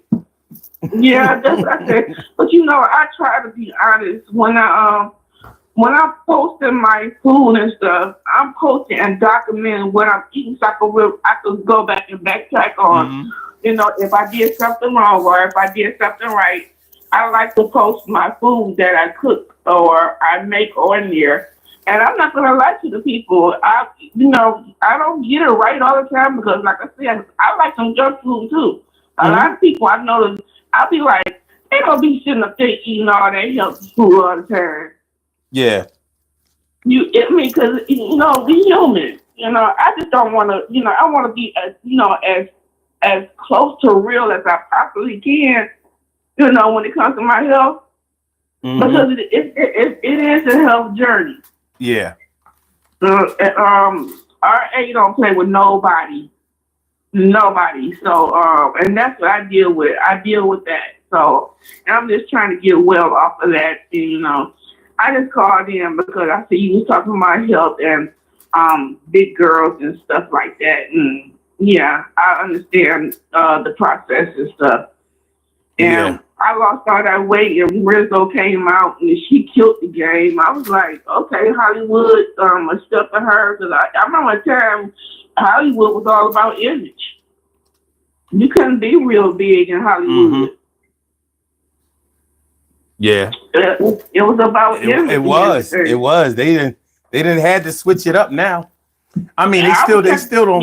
Yeah, that's what I said. But I try to be honest when I'm posting my food and stuff. I'm posting and documenting what I'm eating, so I can go back and backtrack on. If I did something wrong or if I did something right. I like to post my food that I cook or I make on there. And I'm not gonna lie to the people. I don't get it right all the time because, like I said, I like some junk food too. A lot of people I know, I'll be like, they don't be sitting up there eating all that healthy food all the time. Yeah. Because we human. I just don't want to. I want to be as close to real as I possibly can. When it comes to my health, because it is a health journey. Yeah. RA don't play with nobody. So, and that's what I deal with. I deal with that. So, and I'm just trying to get well off of that. And, I just called in because I see you was talking about health and big girls and stuff like that. And yeah, I understand the process and stuff. And I lost all that weight, and Rizzo came out and she killed the game. I was like, okay, Hollywood, a step for her. Because I remember a time Hollywood was all about image. You couldn't be real big in Hollywood. Yeah. It was about image. It was. They didn't had to switch it up now. I mean, they still don't.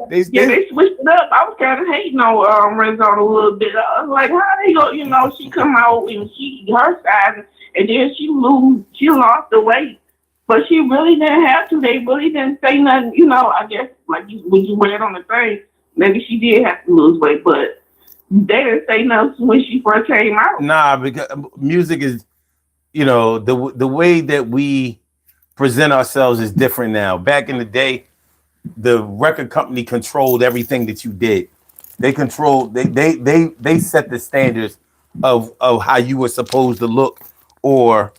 They switched it up. I was kind of hating on Red Zone a little bit. I was like, how they go? She come out and her size, and then she lost the weight, but she really didn't have to. They really didn't say nothing. I guess like when you read on the thing, maybe she did have to lose weight, but they didn't say nothing when she first came out. Nah, because music is, the way that we present ourselves is different now. Back in the day, the record company controlled everything that you did. They controlled. They set the standards of how you were supposed to look, or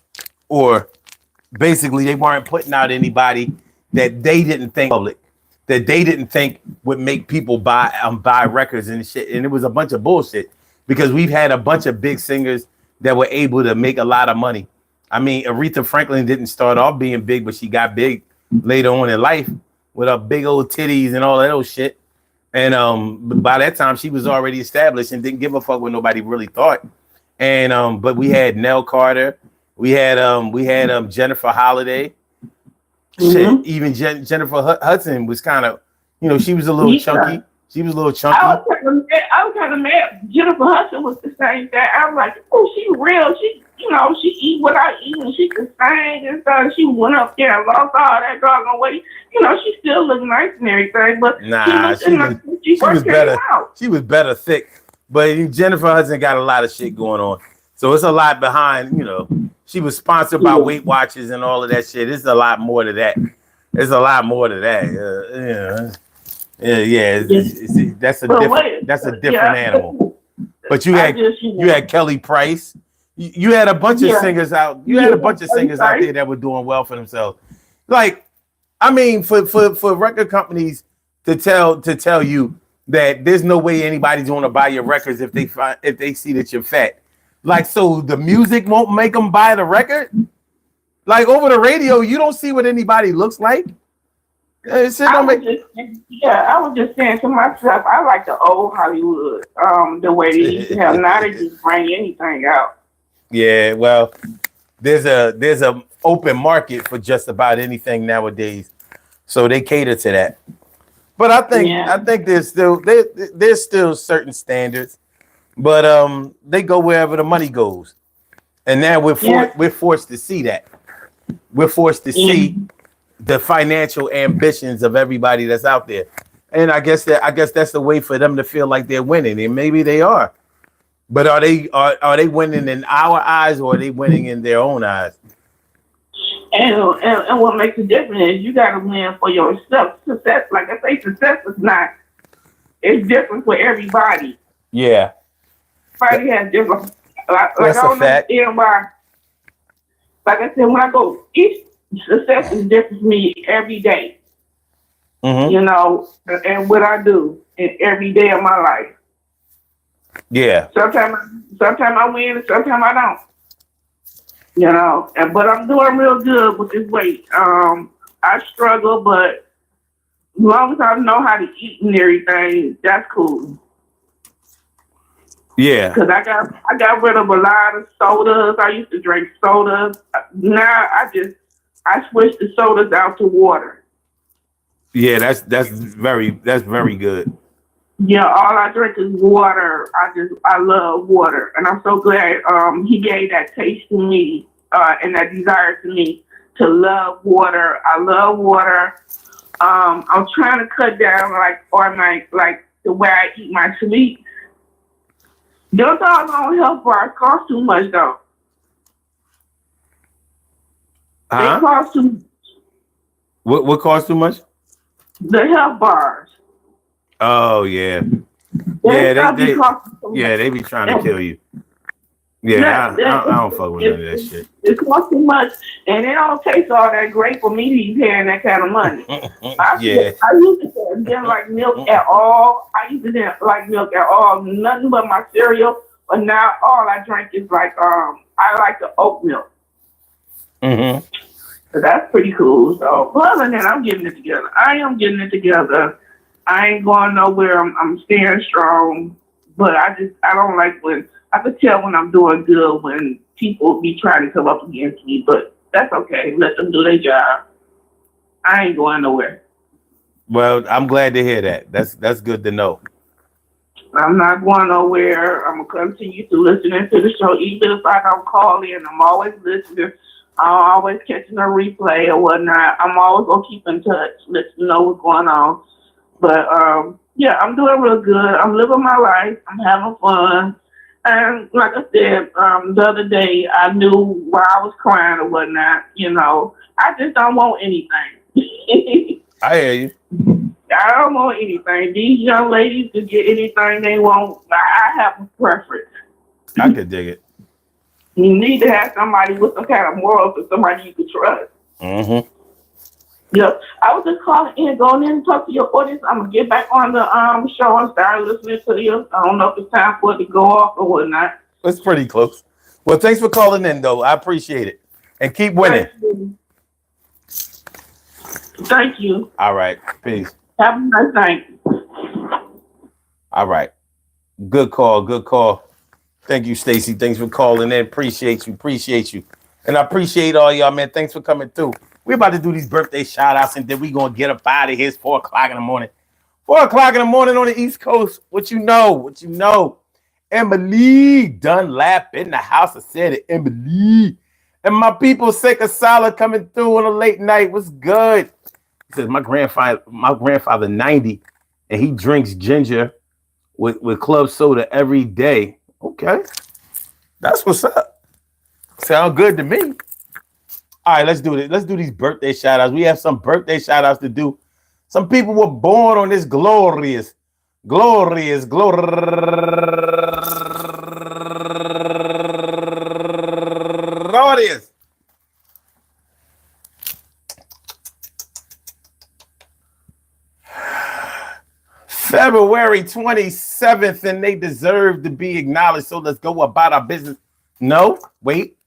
basically they weren't putting out anybody that they didn't think public, that they didn't think would make people buy records and shit. And it was a bunch of bullshit because we've had a bunch of big singers that were able to make a lot of money. I mean, Aretha Franklin didn't start off being big, but she got big later on in life with her big old titties and all that old shit. And by that time, she was already established and didn't give a fuck what nobody really thought. And but we had Nell Carter, we had Jennifer Holiday. Mm-hmm. Shit, even Jennifer Hudson was kind of, she was a little chunky. She was a little chunky. I was kind of mad. Jennifer Hudson was the same thing. I was like, oh, she real. She eat what I eat, and she could sing and stuff. She went up there and lost all that doggone weight. She still looked nice and everything, but she was better. She was better thick. But Jennifer Hudson got a lot of shit going on, so it's a lot behind. She was sponsored by Weight Watchers and all of that shit. There's a lot more to that. There's a lot more to that. That's a different animal. But you had Kelly Price. You had a bunch of singers out. You had a bunch of singers out there that were doing well for themselves. Like, I mean, for record companies to tell you that there's no way anybody's going to buy your records if they see that you're fat. Like, so the music won't make them buy the record. Like over the radio, you don't see what anybody looks like. I was just saying to myself, I like the old Hollywood, the way they used to have. Now they just bring anything out. Yeah, well, there's a open market for just about anything nowadays, so they cater to that. But I think there's still certain standards, but they go wherever the money goes, and now we're forced to see that. We're forced to see the financial ambitions of everybody that's out there, and I guess that's the way for them to feel like they're winning, and maybe they are. But are they winning in our eyes, or are they winning in their own eyes? And what makes it different is you got to win for yourself. Success, like I say, success is not. It's different for everybody. Yeah. Everybody has different. That's I don't understand why. Like I said, when I go, each success is different for me every day. Mm-hmm. And what I do in every day of my life. Yeah. Sometimes I win, and sometimes I don't. But I'm doing real good with this weight. I struggle, but as long as I know how to eat and everything, that's cool. Yeah. Because I got rid of a lot of sodas. I used to drink sodas. Now I switched the sodas out to water. Yeah, that's very good. Yeah, all I drink is water. I love water, and I'm so glad he gave that taste to me and that desire to me to love water. I love water. I'm trying to cut down like the way I eat my sweets. Those doggone health bars cost too much though. They cost too much. What costs too much? The health bars. Oh yeah. They be trying to kill you. Yeah, I don't fuck with none of that shit. It costs too much, and it don't taste all that great for me to be paying that kind of money. I used to didn't like milk at all. Nothing but my cereal. But now all I drink is I like the oat milk. Mm-hmm. So that's pretty cool. So other than that, I'm getting it together. I am getting it together. I ain't going nowhere. I'm staying strong, but I don't like when I could tell when I'm doing good when people be trying to come up against me. But that's okay. Let them do their job. I ain't going nowhere. Well, I'm glad to hear that. That's good to know. I'm not going nowhere. I'm gonna continue to listening to the show, even if I don't call in. I'm always listening. I'm always catching a replay or whatnot. I'm always gonna keep in touch, let you know what's going on. But yeah, I'm doing real good. I'm living my life. I'm having fun. And like I said, the other day, I knew why I was crying or whatnot. You know, I just don't want anything. I hear you. I don't want anything. These young ladies can get anything they want. I have a preference. I could dig it. You need to have somebody with some kind of morals or somebody you can trust. Mm-hmm. Yep. I was just calling in, going in and talk to your audience. I'm gonna get back on the show and start listening to you. I don't know if it's time for it to go off or whatnot. It's pretty close. Well, thanks for calling in, though. I appreciate it. And keep winning. Thank you. All right. Peace. Have a nice night. All right. Good call. Good call. Thank you, Stacy. Thanks for calling in. Appreciate you. Appreciate you. And I appreciate all y'all, man. Thanks for coming through. We're about to do these birthday shout outs and then we're going to get up out of here. It's 4 o'clock in the morning. 4 o'clock in the morning on the East Coast. What you know? What you know? Emily Dunlap in the house. I said it. Emily. And my people, Seka Sala coming through on a late night. What's good? He says, my grandfather 90, and he drinks ginger with club soda every day. Okay. That's what's up. Sound good to me. All right, let's do it. Let's do these birthday shout outs. We have some birthday shout outs to do. Some people were born on this glorious February 27th, and they deserve to be acknowledged. So let's go about our business. No, wait.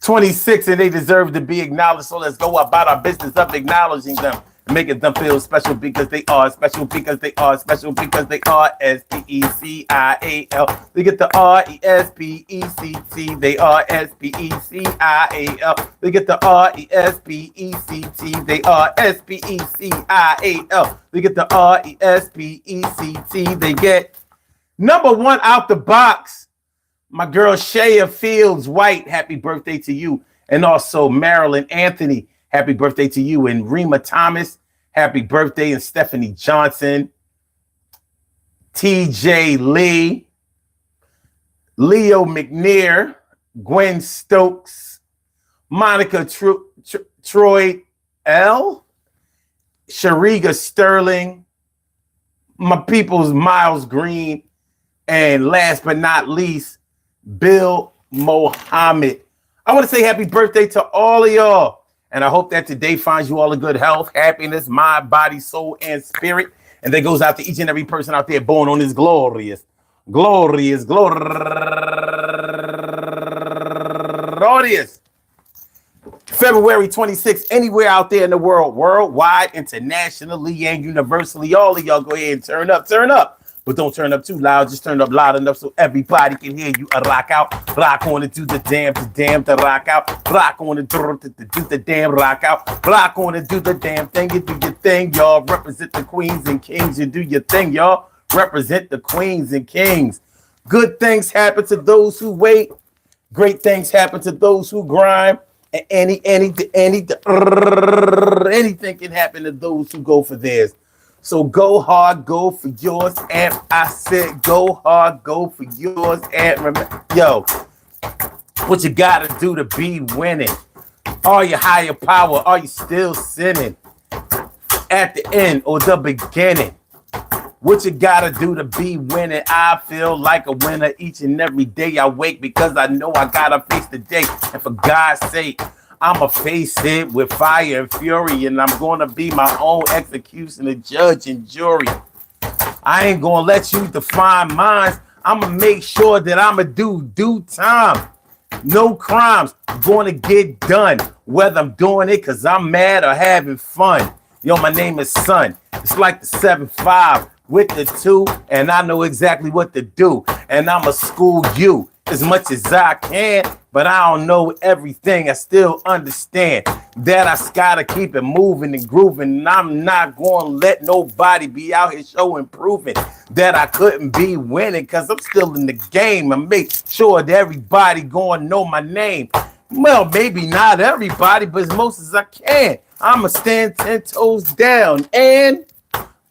'26, and they deserve to be acknowledged. So let's go about our business of acknowledging them, making them feel special because they are special, because they are special, because they are SPECIAL. They get the RESPECT. They are SPECIAL. They get the RESPECT. They are SPECIAL. They get the RESPECT. They get number one out the box. My girl Shaya Fields White, happy birthday to you. And also Marilyn Anthony, happy birthday to you. And Rima Thomas, happy birthday. And Stephanie Johnson, TJ Lee, Leo McNair, Gwen Stokes, Monica Troy L, Shariga Sterling, my people's Miles Green, and last but not least, Bill Mohammed. I want to say happy birthday to all of y'all. And I hope that today finds you all in good health, happiness, mind, body, soul, and spirit. And that goes out to each and every person out there born on this glorious February 26th, anywhere out there in the world, worldwide, internationally, and universally. All of y'all go ahead and turn up. But don't turn up too loud. Just turn up loud enough so everybody can hear you. Rock out, rock on and do the damn to rock out. Rock on and do the damn rock out. Rock on and do the damn thing. You do your thing, y'all. Represent the queens and kings. You do your thing, y'all. Represent the queens and kings. Good things happen to those who wait. Great things happen to those who grind. And anything can happen to those who go for theirs. So go hard, go for yours. And I said, go hard, go for yours. And remember, yo, what you gotta do to be winning? Are you higher power? Are you still sinning? At the end or the beginning? What you gotta do to be winning? I feel like a winner each and every day I wake because I know I gotta face the day. And for God's sake, I'ma face it with fire and fury, and I'm gonna be my own executioner, judge, and jury. I ain't gonna let you define mine. I'ma make sure that I'ma do due time. No crimes gonna get done, whether I'm doing it because I'm mad or having fun. Yo, my name is Sun. It's like the 7-5 with the 2, and I know exactly what to do. And I'ma school you as much as I can, but I don't know everything. I still understand that I gotta keep it moving and grooving. And I'm not gonna let nobody be out here showing proving that I couldn't be winning, because I'm still in the game. I make sure that everybody gonna know my name. Well, maybe not everybody, but as most as I can. I'ma stand 10 toes down, and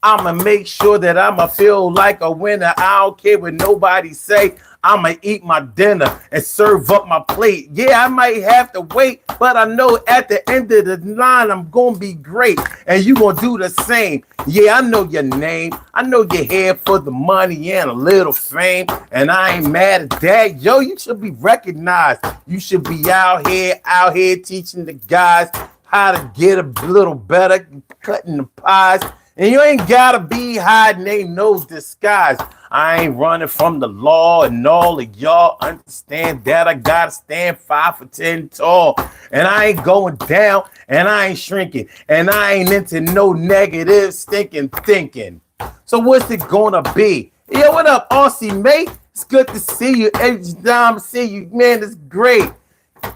I'ma make sure that I'ma feel like a winner. I don't care what nobody say. I'ma eat my dinner and serve up my plate. Yeah, I might have to wait, but I know at the end of the line, I'm gonna be great. And you gonna do the same. Yeah, I know your name. I know you're here for the money and a little fame. And I ain't mad at that. Yo, you should be recognized. You should be out here teaching the guys how to get a little better, cutting the pies. And you ain't gotta be hiding, ain't no disguise. I ain't running from the law, and all of y'all understand that I gotta stand 5 for 10 tall. And I ain't going down, and I ain't shrinking, and I ain't into no negative stinking thinking. So what's it gonna be? Yo, what up, Aussie mate? It's good to see you. Every time I see you, man, it's great.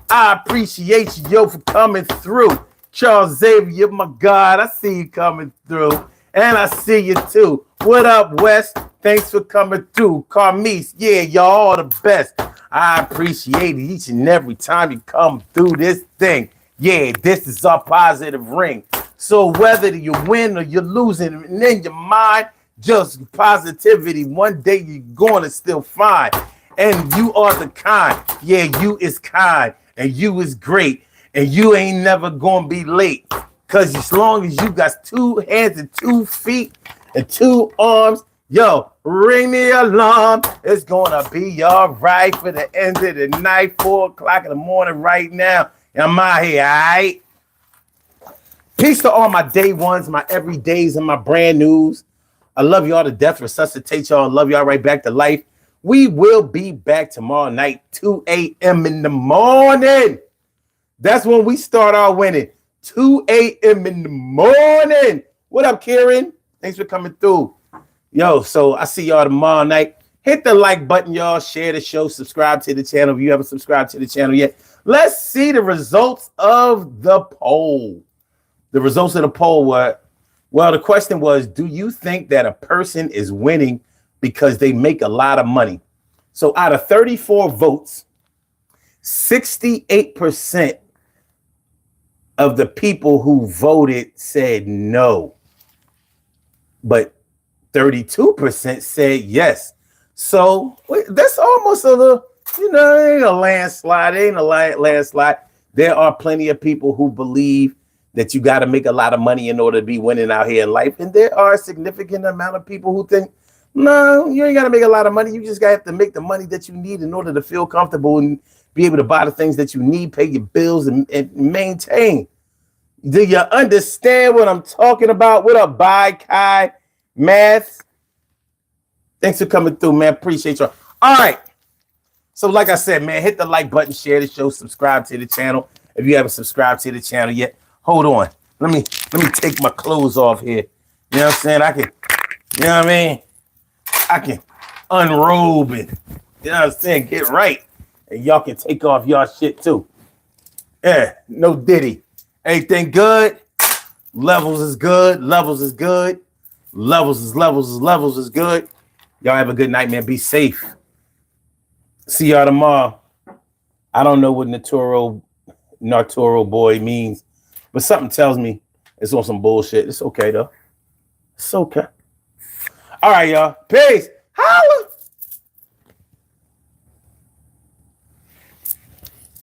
I appreciate you, yo, for coming through. Charles Xavier, my God, I see you coming through. And I see you too. What up, West? Thanks for coming through. Carmise, yeah, y'all all the best. I appreciate it each and every time you come through this thing. Yeah, this is our positive ring. So whether you win or you're losing, and in your mind, just positivity. One day you're going to still find. And you are the kind. Yeah, you is kind. And you is great. And you ain't never gonna be late, because as long as you got 2 hands and 2 feet and 2 arms, yo, ring the alarm. It's gonna be all right for the end of the night, 4 o'clock in the morning right now. I'm out here, all right? Peace to all my day ones, my everydays, and my brand news. I love y'all to death, resuscitate y'all, love y'all right back to life. We will be back tomorrow night, 2 a.m. in the morning. That's when we start our winning. 2 a.m. in the morning. What up, Kieran? Thanks for coming through. Yo, so I see y'all tomorrow night. Hit the like button, y'all. Share the show. Subscribe to the channel if you haven't subscribed to the channel yet. Let's see the results of the poll. The results of the poll were, well, the question was, do you think that a person is winning because they make a lot of money? So out of 34 votes, 68% of the people who voted said no, but 32% said yes. So that's almost a little, ain't a landslide. There are plenty of people who believe that you got to make a lot of money in order to be winning out here in life. And there are a significant amount of people who think, no, you ain't got to make a lot of money. You just got to make the money that you need in order to feel comfortable and be able to buy the things that you need, pay your bills, and maintain. Do you understand what I'm talking about? What up, Bye, Kai, Math? Thanks for coming through, man. Appreciate you. All right. So like I said, man, hit the like button, share the show, subscribe to the channel. If you haven't subscribed to the channel yet, hold on. Let me take my clothes off here. You know what I'm saying? I can, you know what I mean? I can unrobe and, you know what I'm saying, get right. And y'all can take off y'all shit too. Yeah, no diddy. Everything good? Levels is good. Levels is good. Levels is good. Y'all have a good night, man. Be safe. See y'all tomorrow. I don't know what Naturo boy means, but something tells me it's on some bullshit. It's okay though. It's okay. All right, y'all. Peace. Holla.